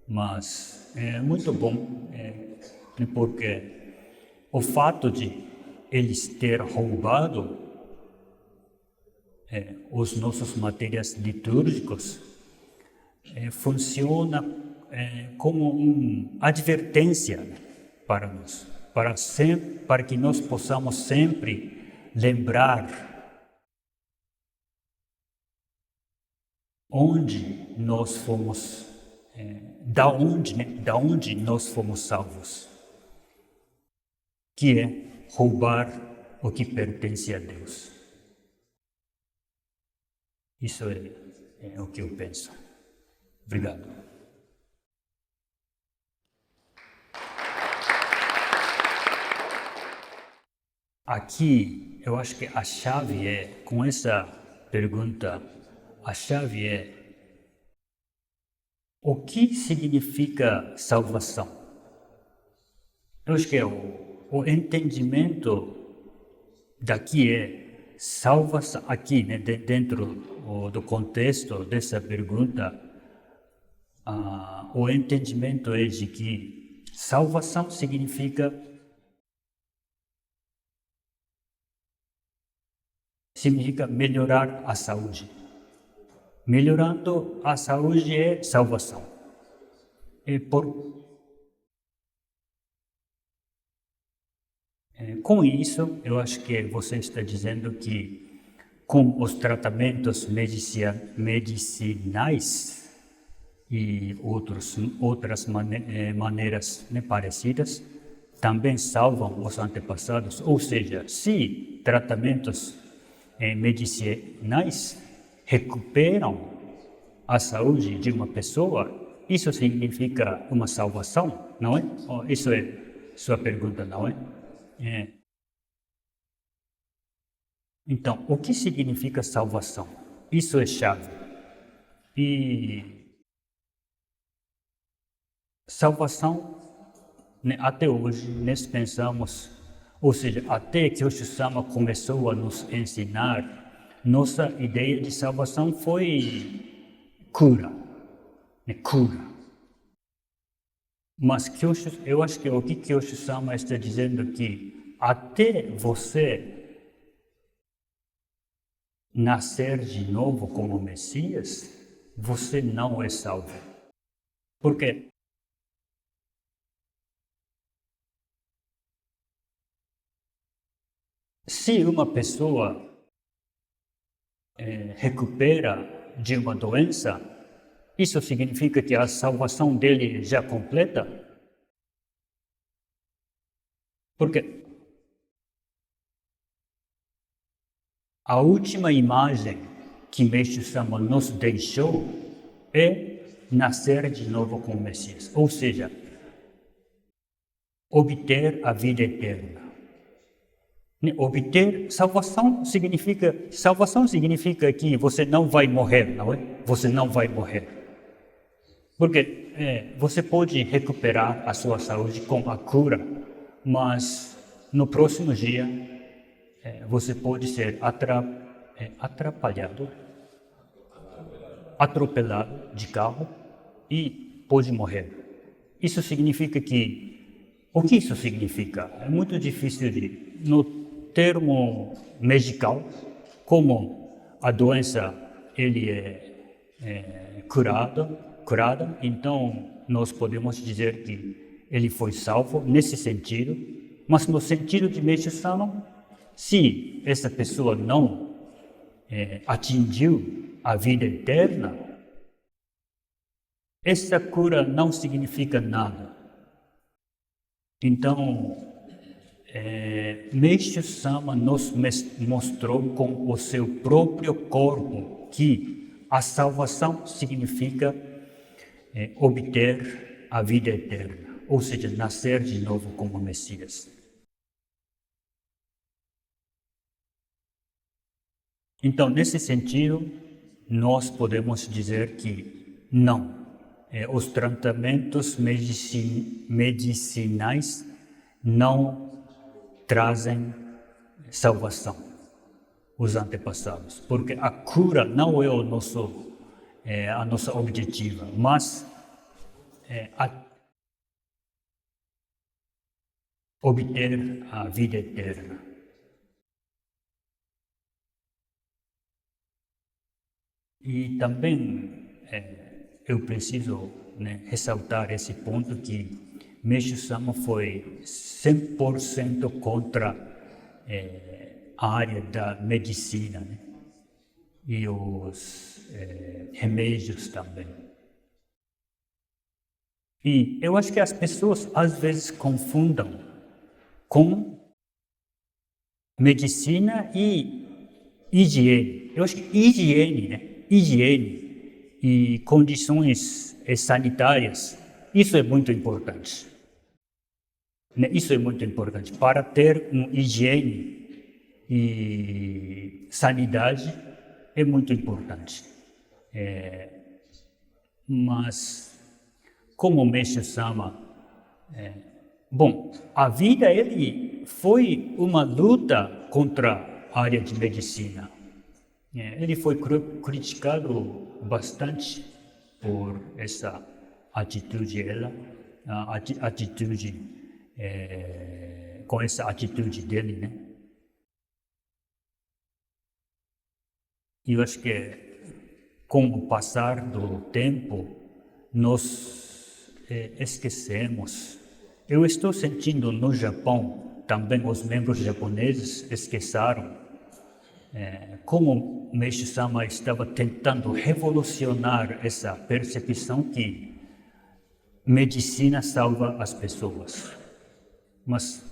Mas é muito bom, porque o fato de eles ter roubado os nossos materiais litúrgicos funciona como uma advertência para nós, para que nós possamos sempre lembrar onde nós fomos, da onde nós fomos salvos, que é roubar o que pertence a Deus. Isso é o que eu penso. Obrigado. Aqui, eu acho que a chave com essa pergunta, a chave o que significa salvação? Eu acho que o entendimento daqui salvação, aqui, né, dentro do contexto dessa pergunta, o entendimento é de que salvação significa melhorar a saúde. Melhorando a saúde é salvação. Com isso, eu acho que você está dizendo que com os tratamentos medicinais e outras maneiras, né, parecidas, também salvam os antepassados. Ou seja, se tratamentos medicinais recuperam a saúde de uma pessoa, isso significa uma salvação, não é? Isso é sua pergunta, não é? Então, o que significa salvação? Isso é chave. E salvação, né, até hoje, nós pensamos, ou seja, até que o Kyoshu-sama começou a nos ensinar, nossa ideia de salvação foi cura, né, cura. Mas eu acho que o que Kyoshu-sama está dizendo aqui, até você nascer de novo como Messias, você não é salvo. Por quê? Se uma pessoa recupera de uma doença, isso significa que a salvação dele já completa? Porque a última imagem que Meishu-sama nos deixou é nascer de novo com o Messias, ou seja, obter a vida eterna. Obter salvação significa que você não vai morrer, não é? Você não vai morrer. Porque você pode recuperar a sua saúde com a cura, mas no próximo dia você pode ser atropelado de carro e pode morrer. Isso significa que... O que isso significa? É muito difícil de... No termo medical, como a doença ele é curada, então nós podemos dizer que ele foi salvo nesse sentido, mas no sentido de Meishu-sama, se essa pessoa não atingiu a vida eterna, essa cura não significa nada. Então, Meishu-sama nos mostrou com o seu próprio corpo que a salvação significa obter a vida eterna, ou seja, nascer de novo como Messias. Então, nesse sentido, nós podemos dizer que não, os tratamentos medicinais não trazem salvação, os antepassados, porque a cura não é a nossa objetiva, mas obter a vida eterna. E também eu preciso ressaltar esse ponto que Meishu-sama foi 100% contra a área da medicina, né? E os remédios também. E eu acho que as pessoas às vezes confundem com medicina e higiene. Eu acho que higiene e condições sanitárias, isso é muito importante. Né? Isso é muito importante. Para ter uma higiene e sanidade é muito importante. Mas, como o Mestre Sama, bom, a vida ele foi uma luta contra a área de medicina. Ele foi criticado bastante por essa atitude, com essa atitude dele, né? E eu acho que com o passar do tempo, nós esquecemos. Eu estou sentindo no Japão, também os membros japoneses esqueceram como o Mestre Sama estava tentando revolucionar essa percepção que medicina salva as pessoas. Mas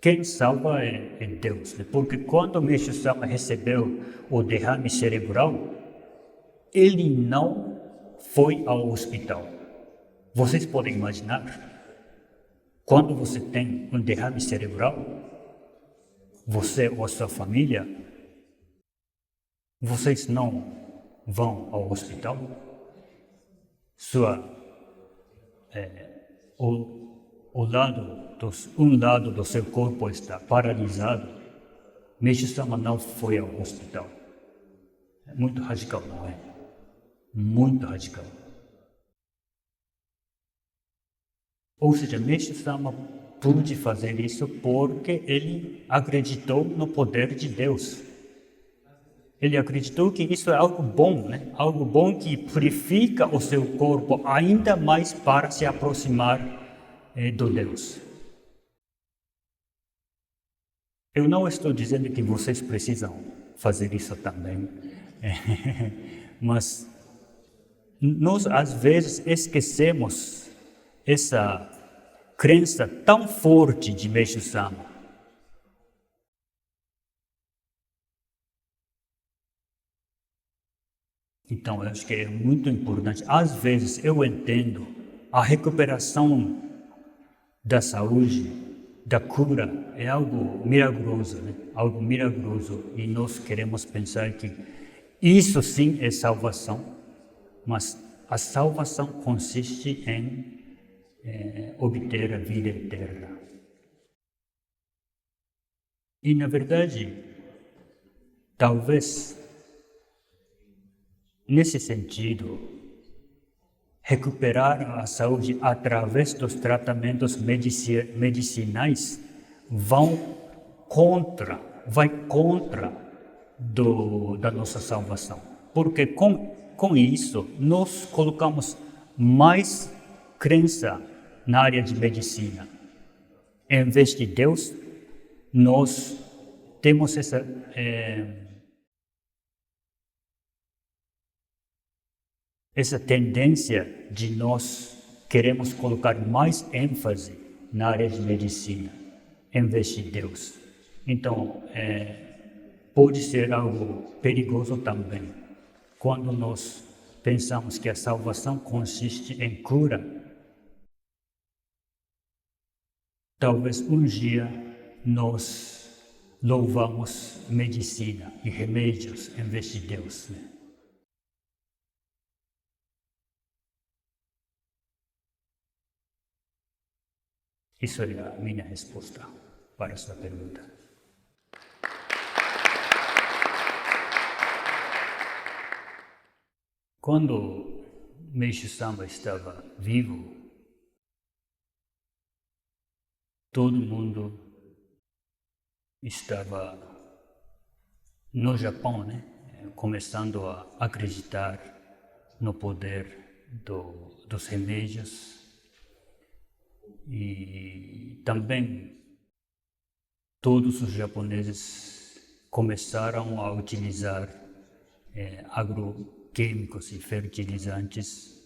quem salva é Deus, né? Porque quando o Mestre Sama recebeu o derrame cerebral, ele não foi ao hospital. Vocês podem imaginar, quando você tem um derrame cerebral, você ou a sua família, vocês não vão ao hospital? Um lado do seu corpo está paralisado. Mestre Sama não foi ao hospital. É muito radical, não é? Muito radical. Ou seja, Mestre Sama pôde fazer isso porque ele acreditou no poder de Deus. Ele acreditou que isso é algo bom, né? Algo bom que purifica o seu corpo ainda mais para se aproximar do Deus. Eu não estou dizendo que vocês precisam fazer isso também, mas nós às vezes esquecemos essa crença tão forte de Mestre Sama. Então, eu acho que é muito importante. Às vezes, eu entendo a recuperação da saúde, da cura, é algo milagroso, né? Algo milagroso. E nós queremos pensar que isso sim é salvação, mas a salvação consiste em obter a vida eterna. E, na verdade, talvez, nesse sentido, recuperar a saúde através dos tratamentos medicinais vai contra da nossa salvação. Porque com isso, nós colocamos mais crença na área de medicina. Em vez de Deus, nós temos essa tendência de nós queremos colocar mais ênfase na área de medicina, em vez de Deus. Então, pode ser algo perigoso também, quando nós pensamos que a salvação consiste em cura. Talvez um dia nós louvamos medicina e remédios em vez de Deus, né? Isso é a minha resposta para essa pergunta. Quando Mestre Sama estava vivo, todo mundo estava no Japão, né? Começando a acreditar no poder dos remédios. E também todos os japoneses começaram a utilizar agroquímicos e fertilizantes.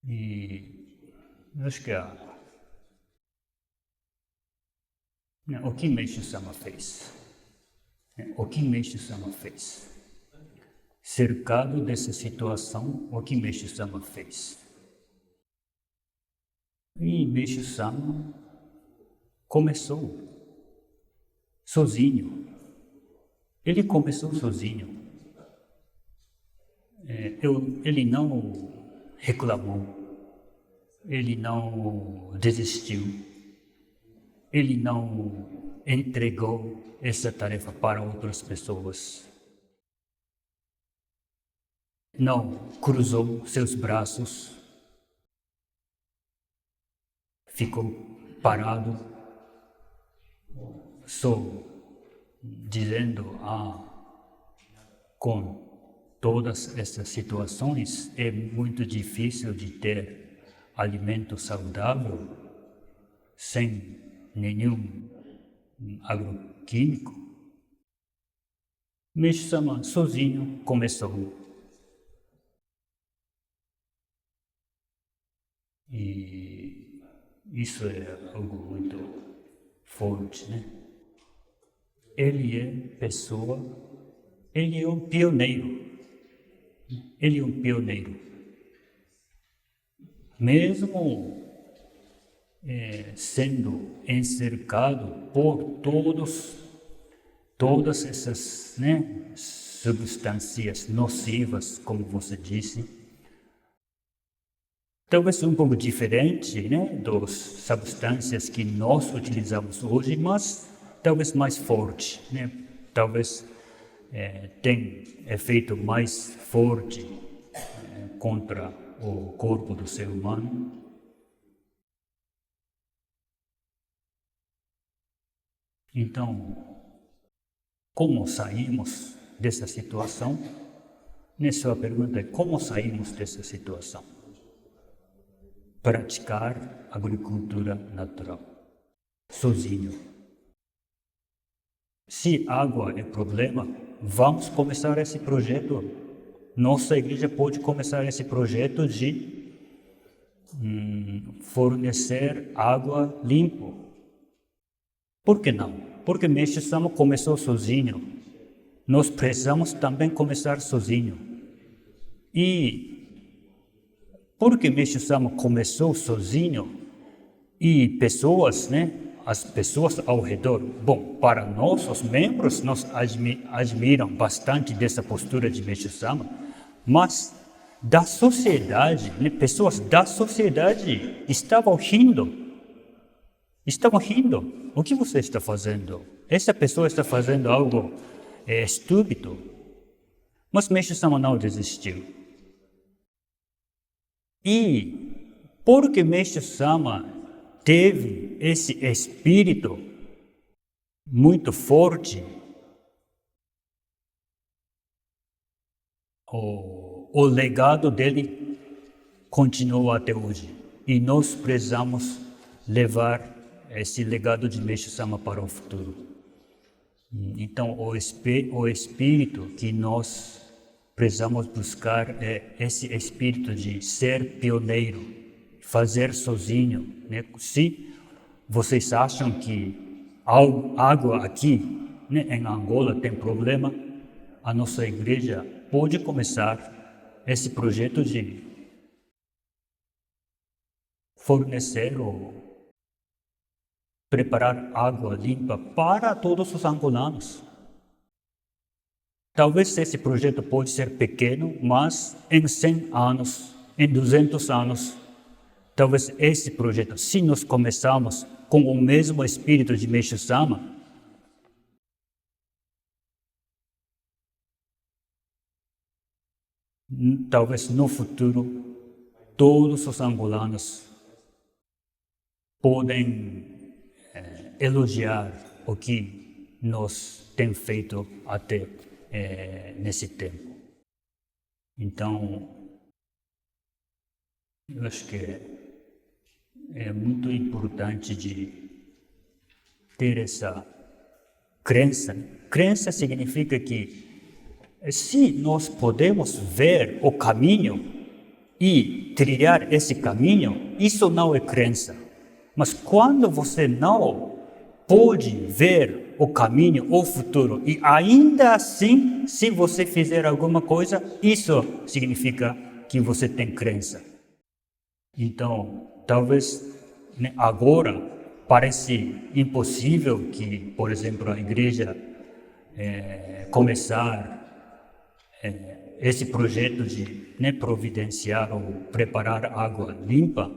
E eu acho que o que Mestre Sama fez? O que Mestre Sama fez? Cercado dessa situação, o que Mestre Sama fez? E Meixo-sama começou sozinho. Ele começou sozinho. Ele não reclamou, ele não desistiu, ele não entregou essa tarefa para outras pessoas. Não cruzou seus braços, ficou parado, só dizendo, com todas essas situações é muito difícil de ter alimento saudável sem nenhum agroquímico. Meixo-sama sozinho começou. E isso é algo muito forte, né? Ele é pessoa, ele é um pioneiro. Ele é um pioneiro. Mesmo sendo encercado por todas essas, né, substâncias nocivas, como você disse, talvez um pouco diferente, né, das substâncias que nós utilizamos hoje, mas talvez mais forte, né? Talvez tem efeito mais forte contra o corpo do ser humano. Então, como saímos dessa situação? Nessa pergunta é como saímos dessa situação? Praticar agricultura natural, sozinho. Se água é problema, vamos começar esse projeto. Nossa igreja pode começar esse projeto de fornecer água limpa. Por que não? Porque Meixo-sama começou sozinho. Nós precisamos também começar sozinho. E porque Meixo-sama começou sozinho e pessoas, né? As pessoas ao redor, bom, para nós, os membros, nós admiram bastante dessa postura de Meixo-sama, mas da sociedade, né, pessoas da sociedade estavam rindo. O que você está fazendo? Essa pessoa está fazendo algo estúpido. Mas Meixo-sama não desistiu. E porque Meixo-sama teve esse espírito muito forte, o legado dele continua até hoje. E nós precisamos levar esse legado de Meixo-sama para o futuro. Então, o espírito que nós precisamos buscar é esse espírito de ser pioneiro, fazer sozinho, né? Se vocês acham que água aqui, né, em Angola tem problema, a nossa igreja pode começar esse projeto de fornecer ou preparar água limpa para todos os angolanos. Talvez esse projeto pode ser pequeno, mas em 100 anos, em 200 anos, talvez esse projeto, se nós começarmos com o mesmo espírito de Meixo-sama, talvez no futuro todos os angolanos podem elogiar o que nós temos feito até nesse tempo. Então, eu acho que é muito importante de ter essa crença. Crença significa que se nós podemos ver o caminho e trilhar esse caminho, isso não é crença. Mas quando você não pode ver o caminho, o futuro, e ainda assim, se você fizer alguma coisa, isso significa que você tem crença. Então, talvez né? Agora parece impossível que, por exemplo, a igreja começar esse projeto de, né, providenciar ou preparar água limpa,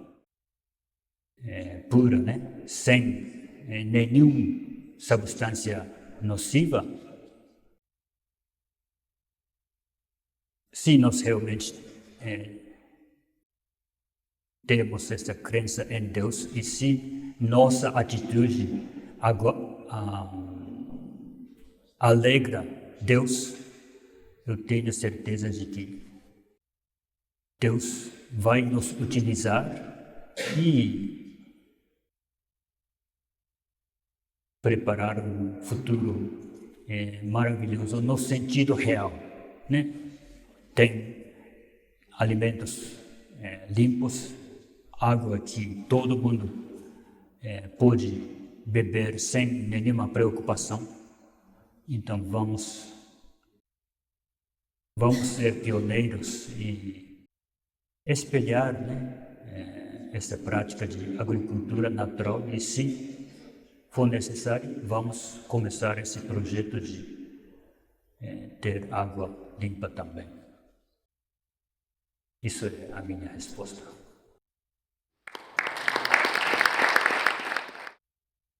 pura, né, sem nenhuma substância nociva, se nós realmente temos essa crença em Deus e se nossa atitude alegra Deus, eu tenho certeza de que Deus vai nos utilizar e preparar um futuro maravilhoso no sentido real, né? Tem alimentos limpos, água que todo mundo pode beber sem nenhuma preocupação. Então vamos ser pioneiros e espelhar, né, essa prática de agricultura natural e, se for necessário, vamos começar esse projeto de ter água limpa também. Isso é a minha resposta.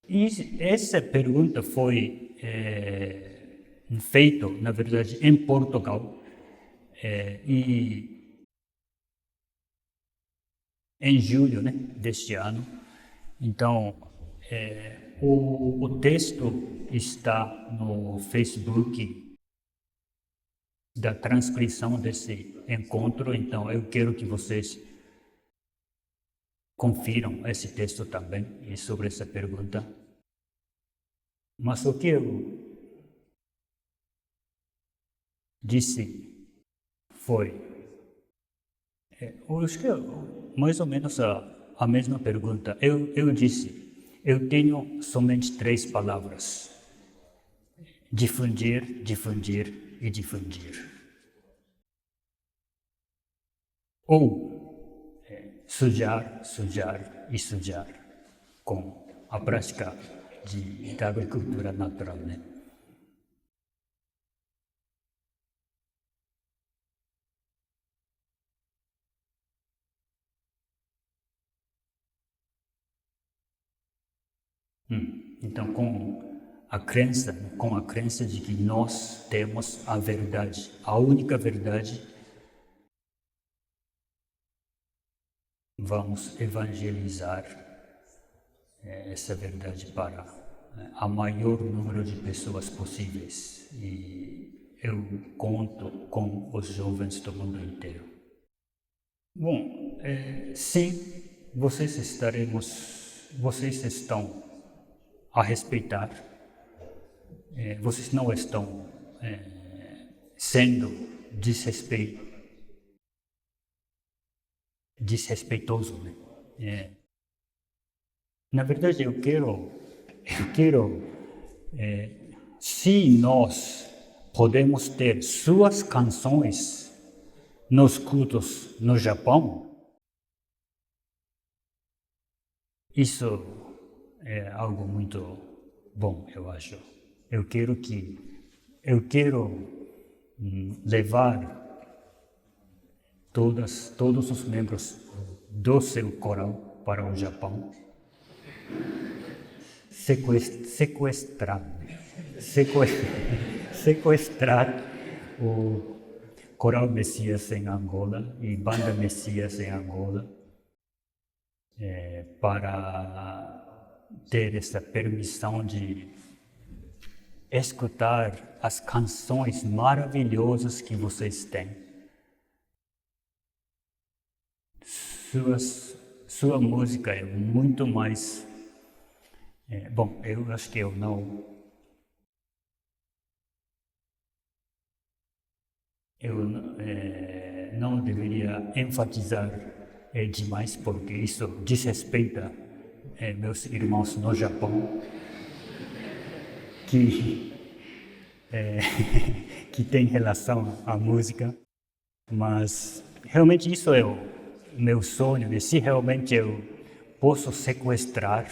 E essa pergunta foi feita, na verdade, em Portugal, e em julho, né, deste ano. Então, o texto está no Facebook da transcrição desse encontro, então eu quero que vocês confiram esse texto também e sobre essa pergunta. Mas o que eu disse foi, eu acho que mais ou menos a mesma pergunta. Eu disse, eu tenho somente 3 palavras: difundir, difundir e difundir. Ou sujar, sujar e sujar, com a prática da agricultura natural, né? Então, com a crença de que nós temos a verdade, a única verdade, vamos evangelizar essa verdade para a maior número de pessoas possíveis. E eu conto com os jovens do mundo inteiro. Bom, sim, vocês estão a respeitar, vocês não estão sendo desrespeitoso, né? Na verdade, eu quero, se nós podemos ter suas canções nos cultos no Japão, isso é algo muito bom, eu acho. Eu quero levar todos os membros do seu coral para o Japão, sequestrar o Coral Messias em Angola e Banda Messias em Angola, para ter essa permissão de escutar as canções maravilhosas que vocês têm. Sua música é muito mais... bom, eu acho que eu não deveria enfatizar demais, porque isso desrespeita meus irmãos no Japão, que tem relação à música, mas realmente isso é o meu sonho, e se realmente eu posso sequestrar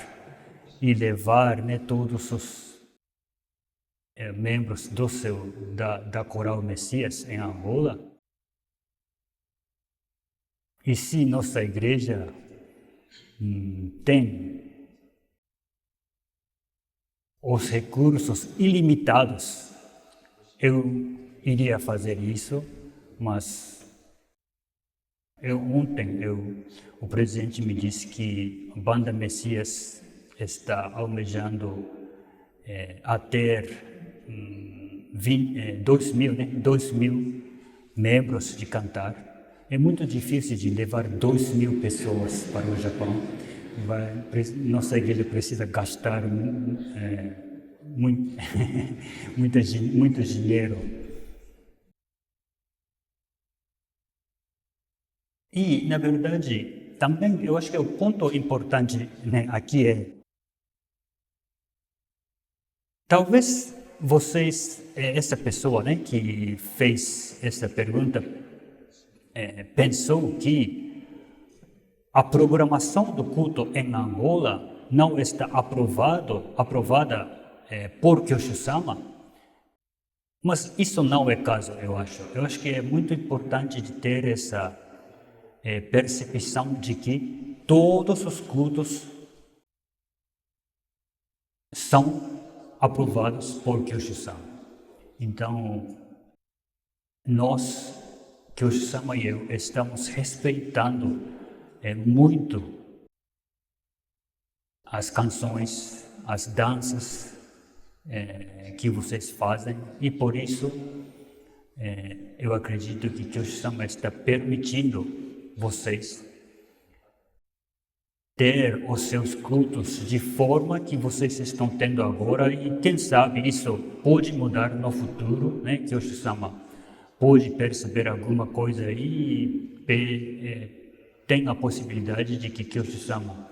e levar, né, todos os membros da Coral Messias em Angola. E se nossa igreja tem os recursos ilimitados, eu iria fazer isso, mas ontem o presidente me disse que a Banda Messias está almejando a ter 2.000 membros de cantar. É muito difícil de levar 2.000 pessoas para o Japão. Nossa igreja precisa gastar muito dinheiro. E, na verdade, também eu acho que o ponto importante, né, aqui é talvez vocês, essa pessoa, né, que fez essa pergunta, pensou que a programação do culto em Angola não está aprovada por Kyosho-sama, mas isso não é caso, eu acho. Eu acho que é muito importante de ter essa percepção de que todos os cultos são aprovados por Kyosho-sama. Então, nós, Kyosho-sama e eu, estamos respeitando muito as canções, as danças que vocês fazem, e por isso eu acredito que Kyosho-sama está permitindo vocês ter os seus cultos de forma que vocês estão tendo agora, e quem sabe isso pode mudar no futuro, né? Kyosho-sama pode perceber alguma coisa aí e tem a possibilidade de que Kyosho-sama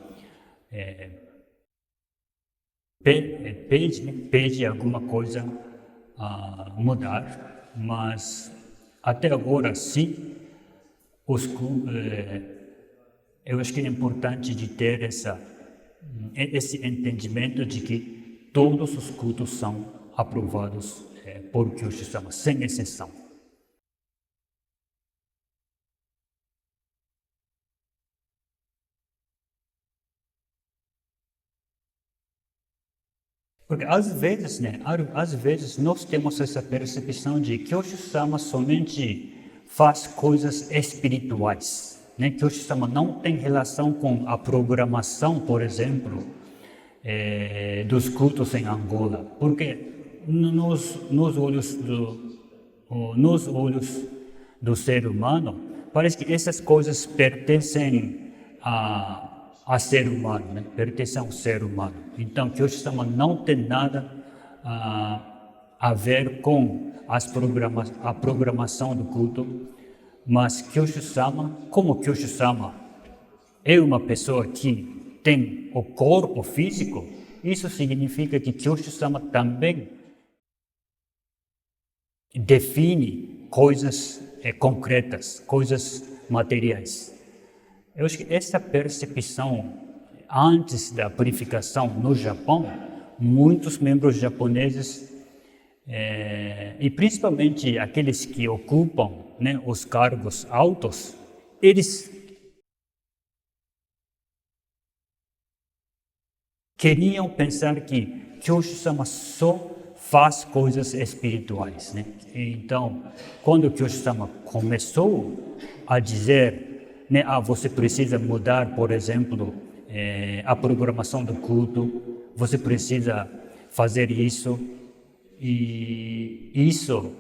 pede alguma coisa a mudar, mas até agora sim, eu acho que é importante de ter esse entendimento de que todos os cultos são aprovados por Kyosho-sama, sem exceção. Porque às vezes nós temos essa percepção de que Kyosho-sama somente faz coisas espirituais, né? Kyosho-sama não tem relação com a programação, por exemplo, dos cultos em Angola, porque nos olhos do ser humano, parece que essas coisas pertencem a ser humano, né? Pertencem ao ser humano. Então, Kyosho-sama não tem nada a ver com a programação do culto, mas Kyosho-sama, como Kyosho-sama é uma pessoa que tem o corpo físico, isso significa que Kyosho-sama também define coisas concretas, coisas materiais. Eu acho que essa percepção, antes da purificação no Japão, muitos membros japoneses, e principalmente aqueles que ocupam, né, os cargos altos, eles queriam pensar que Kyosho-sama só faz coisas espirituais, né? Então, quando Kyosho-sama começou a dizer, né, você precisa mudar, por exemplo, a programação do culto, você precisa fazer isso, e isso,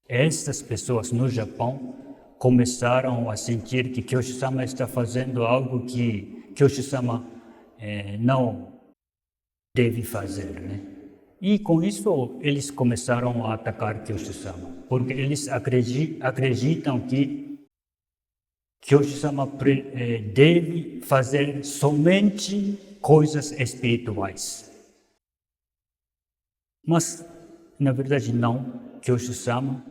essas pessoas no Japão começaram a sentir que Kyosho-sama está fazendo algo que Kyosho-sama não deve fazer, né? E com isso eles começaram a atacar Kyosho-sama, porque eles acreditam que Kyosho-sama deve fazer somente coisas espirituais. Mas, na verdade, não. Kyosho-sama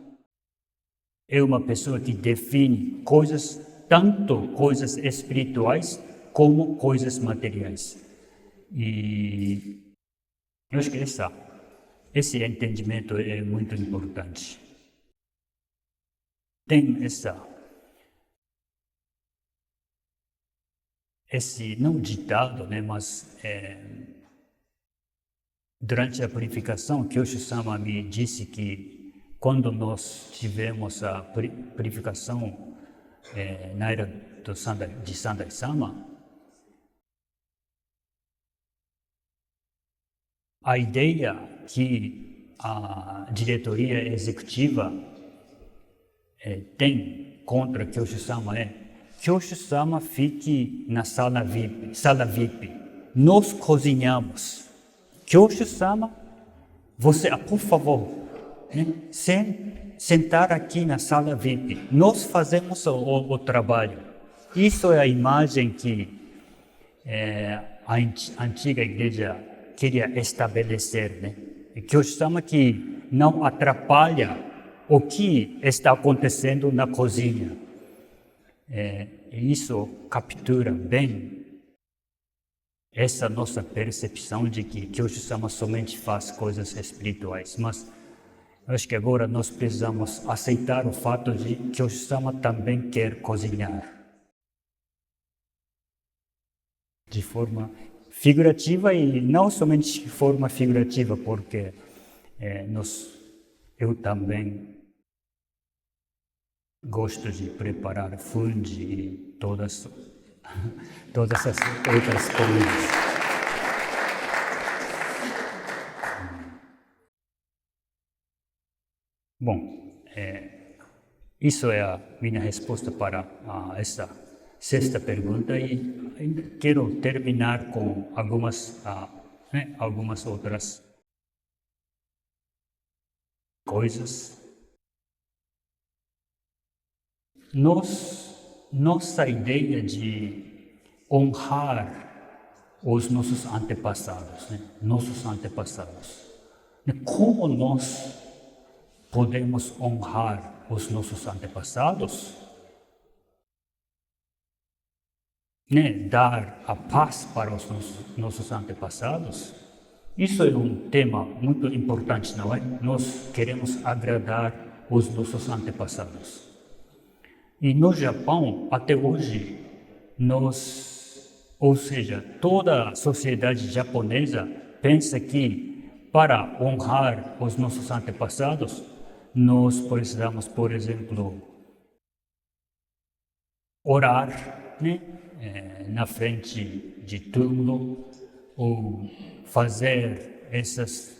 é uma pessoa que define coisas tanto coisas espirituais como coisas materiais. E eu acho que esse entendimento é muito importante. Tem esse não ditado, né, mas durante a purificação, Kyoshu-sama me disse que quando nós tivemos a purificação na era de Sandai-sama, a ideia que a diretoria executiva tem contra Kyoshu-sama Kyoshu-sama fique na sala VIP. Nós cozinhamos. Kyoshu-sama, você, por favor, né, sentar aqui na sala VIP. Nós fazemos o trabalho. Isso é a imagem que a antiga igreja queria estabelecer, né? Kyoshu-sama que não atrapalha o que está acontecendo na cozinha. Isso captura bem essa nossa percepção de que Kyoshu-sama somente faz coisas espirituais. Mas eu acho que agora nós precisamos aceitar o fato de que Kyoshu-sama também quer cozinhar. De forma figurativa e não somente de forma figurativa, porque eu também gosto de preparar fungi e todas as outras coisas. Bom, isso é a minha resposta para essa sexta pergunta e ainda quero terminar com algumas outras coisas. Nossa ideia de honrar os nossos antepassados, né? Como nós podemos honrar os nossos antepassados? Né? Dar a paz para os nossos antepassados? Isso é um tema muito importante, não é? Nós queremos agradar os nossos antepassados. E no Japão, até hoje, ou seja, toda a sociedade japonesa pensa que para honrar os nossos antepassados, nós precisamos, por exemplo, orar, né, na frente de túmulo, ou fazer essas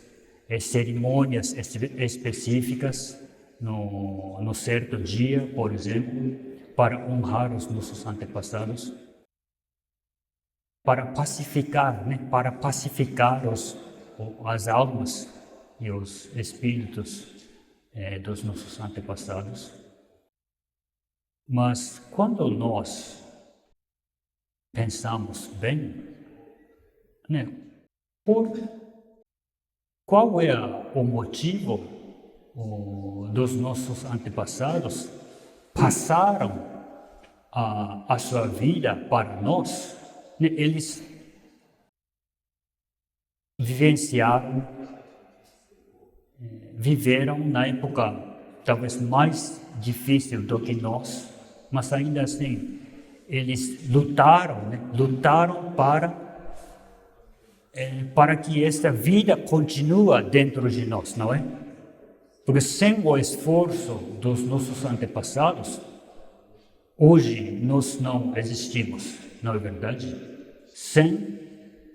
cerimônias específicas no certo dia, por exemplo, para honrar os nossos antepassados, para pacificar, né? Para pacificar as almas e os espíritos dos nossos antepassados. Mas quando nós pensamos bem, né? Qual é o motivo dos nossos antepassados passaram a sua vida para nós? Eles viveram na época talvez mais difícil do que nós, mas ainda assim eles lutaram, né? Lutaram para que esta vida continue dentro de nós, não é? Porque sem o esforço dos nossos antepassados, hoje nós não existimos, não é verdade? Sem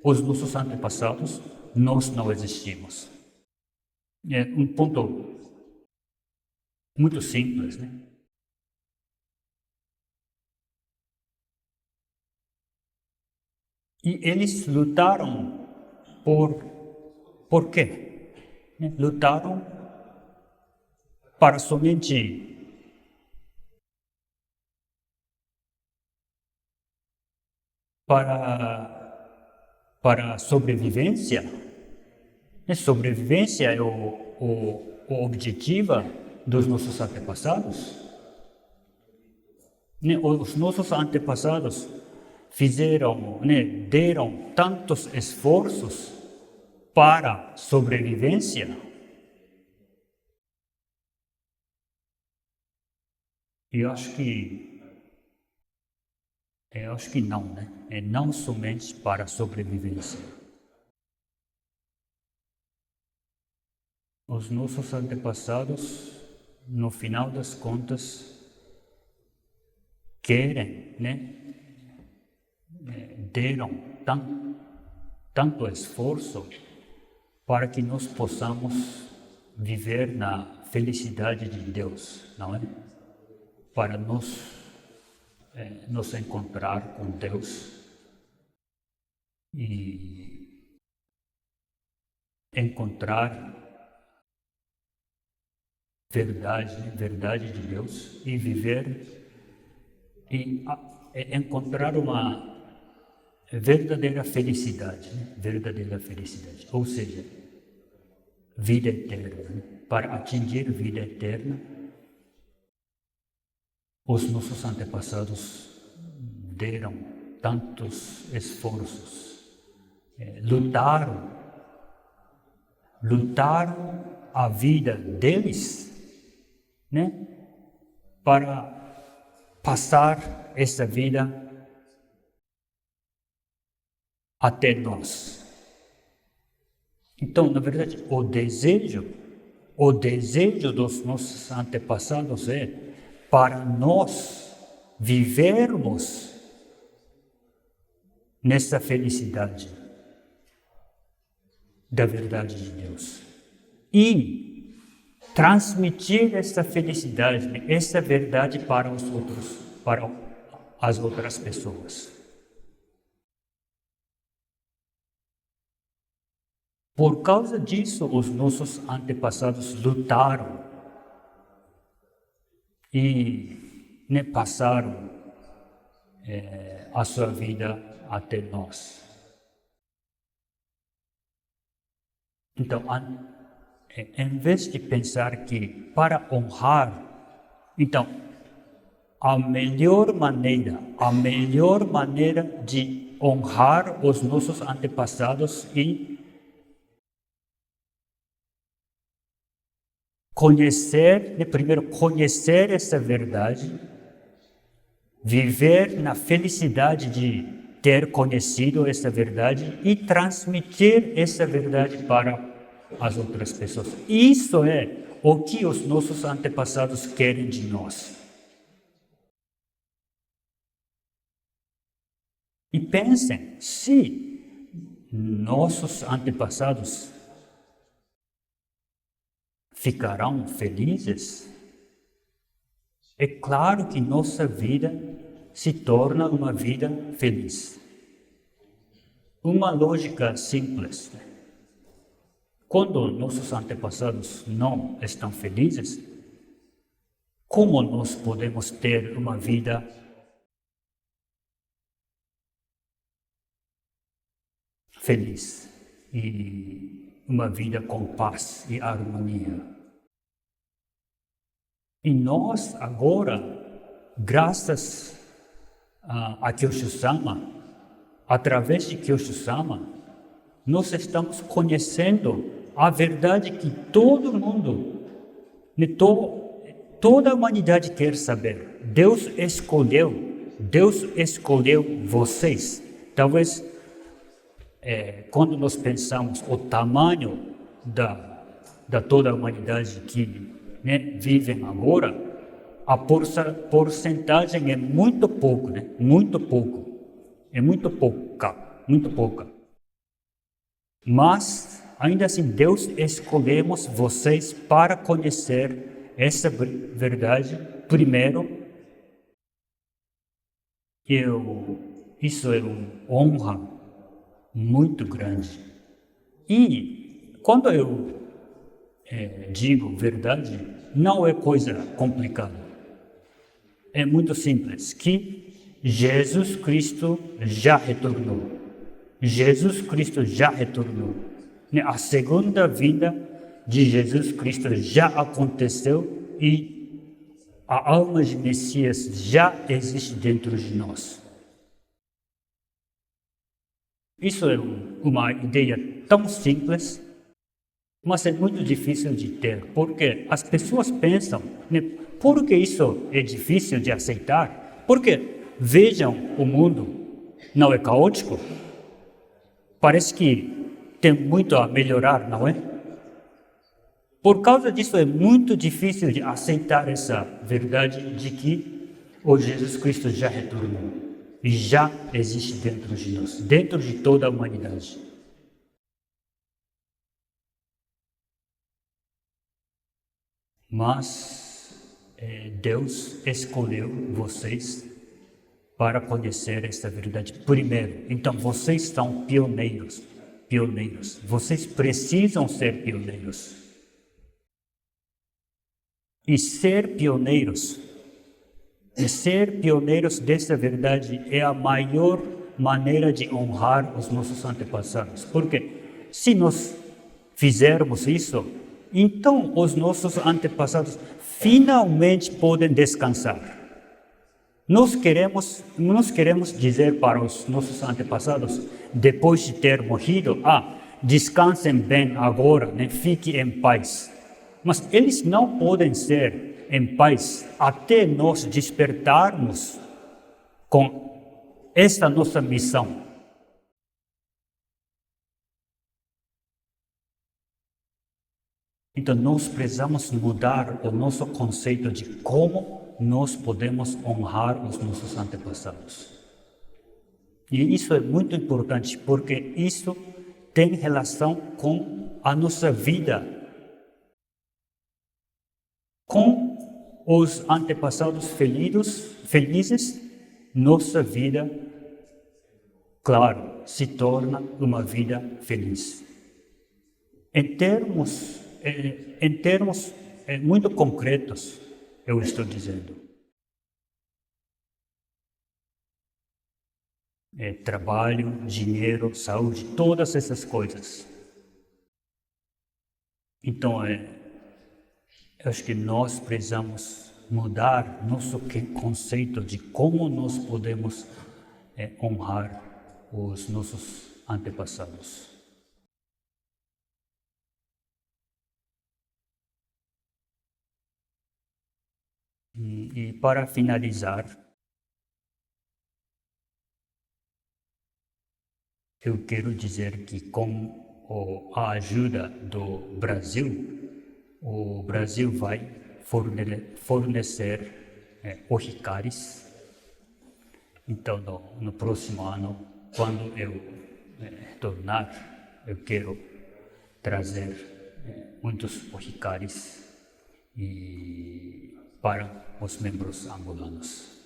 os nossos antepassados, nós não existimos. É um ponto muito simples, né? E eles lutaram por quê? Lutaram para somente para a sobrevivência. Sobrevivência é o objetivo dos nossos antepassados. né, os nossos antepassados fizeram, né, deram tantos esforços para sobrevivência. Eu acho que não, né? É não somente para sobrevivência. Os nossos antepassados, no final das contas, querem, né? Deram tanto esforço para que nós possamos viver na felicidade de Deus, não é? Para nos encontrar com Deus e encontrar verdade de Deus e viver e encontrar uma verdadeira felicidade, né? Verdadeira felicidade, ou seja, vida eterna. Né? Para atingir vida eterna, os nossos antepassados deram tantos esforços, lutaram a vida deles, né, para passar essa vida até nós. Então, na verdade, o desejo dos nossos antepassados é para nós vivermos nessa felicidade da verdade de Deus e transmitir essa felicidade, essa verdade para os outros, para as outras pessoas. Por causa disso, os nossos antepassados lutaram e, né, passaram a sua vida até nós. Então, em vez de pensar que para honrar, então, a melhor maneira de honrar os nossos antepassados e primeiro conhecer essa verdade, viver na felicidade de ter conhecido essa verdade e transmitir essa verdade para as outras pessoas. Isso é o que os nossos antepassados querem de nós. E pensem, se nossos antepassados ficarão felizes, é claro que nossa vida se torna uma vida feliz. Uma lógica simples. Quando nossos antepassados não estão felizes, como nós podemos ter uma vida feliz e uma vida com paz e harmonia? E nós agora, graças a Kyosho-sama, através de Kyosho-sama, nós estamos conhecendo a verdade que todo mundo, toda a humanidade quer saber. Deus escolheu vocês. Talvez, quando nós pensamos o tamanho da toda a humanidade que vivem agora, a porcentagem é muito pouco, né? Muito pouco. É muito pouca. Mas, ainda assim, Deus escolhemos vocês para conhecer essa verdade primeiro. Isso é uma honra muito grande. E quando eu digo verdade, não é coisa complicada. É muito simples, que Jesus Cristo já retornou. A segunda vinda de Jesus Cristo já aconteceu e a alma de Messias já existe dentro de nós. Isso é uma ideia tão simples, mas é muito difícil de ter, porque as pessoas pensam, né, por que isso é difícil de aceitar? Porque vejam, o mundo não é caótico. Parece que tem muito a melhorar, não é? Por causa disso é muito difícil de aceitar essa verdade de que o Jesus Cristo já retornou e já existe dentro de nós, dentro de toda a humanidade. Mas Deus escolheu vocês para conhecer essa verdade primeiro. Então vocês são pioneiros. Vocês precisam ser pioneiros. E ser pioneiros dessa verdade é a maior maneira de honrar os nossos antepassados. Porque se nós fizermos isso, então os nossos antepassados finalmente podem descansar. Nós queremos dizer para os nossos antepassados, depois de ter morrido, descansem bem agora, né? Fiquem em paz. Mas eles não podem ser em paz até nós despertarmos com esta nossa missão. Então nós precisamos mudar o nosso conceito de como nós podemos honrar os nossos antepassados. E isso é muito importante, porque isso tem relação com a nossa vida. Com os antepassados felizes, nossa vida, claro, se torna uma vida feliz. Em termos muito concretos, eu estou dizendo. Trabalho, dinheiro, saúde, todas essas coisas. Então, eu acho que nós precisamos mudar nosso conceito de como nós podemos honrar os nossos antepassados. E para finalizar, eu quero dizer que com a ajuda do Brasil, o Brasil vai fornecer ojicaris. Então, no próximo ano, quando eu tornar, eu quero trazer muitos ojicaris para os membros angolanos.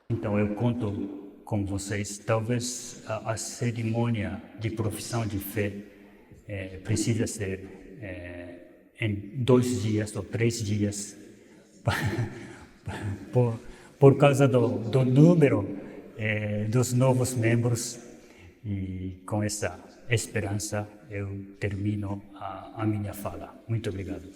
Então eu conto com vocês, talvez a cerimônia de profissão de fé precisa ser em 2 dias ou 3 dias, por causa do número dos novos membros. E com essa esperança eu termino a minha fala. Muito obrigado.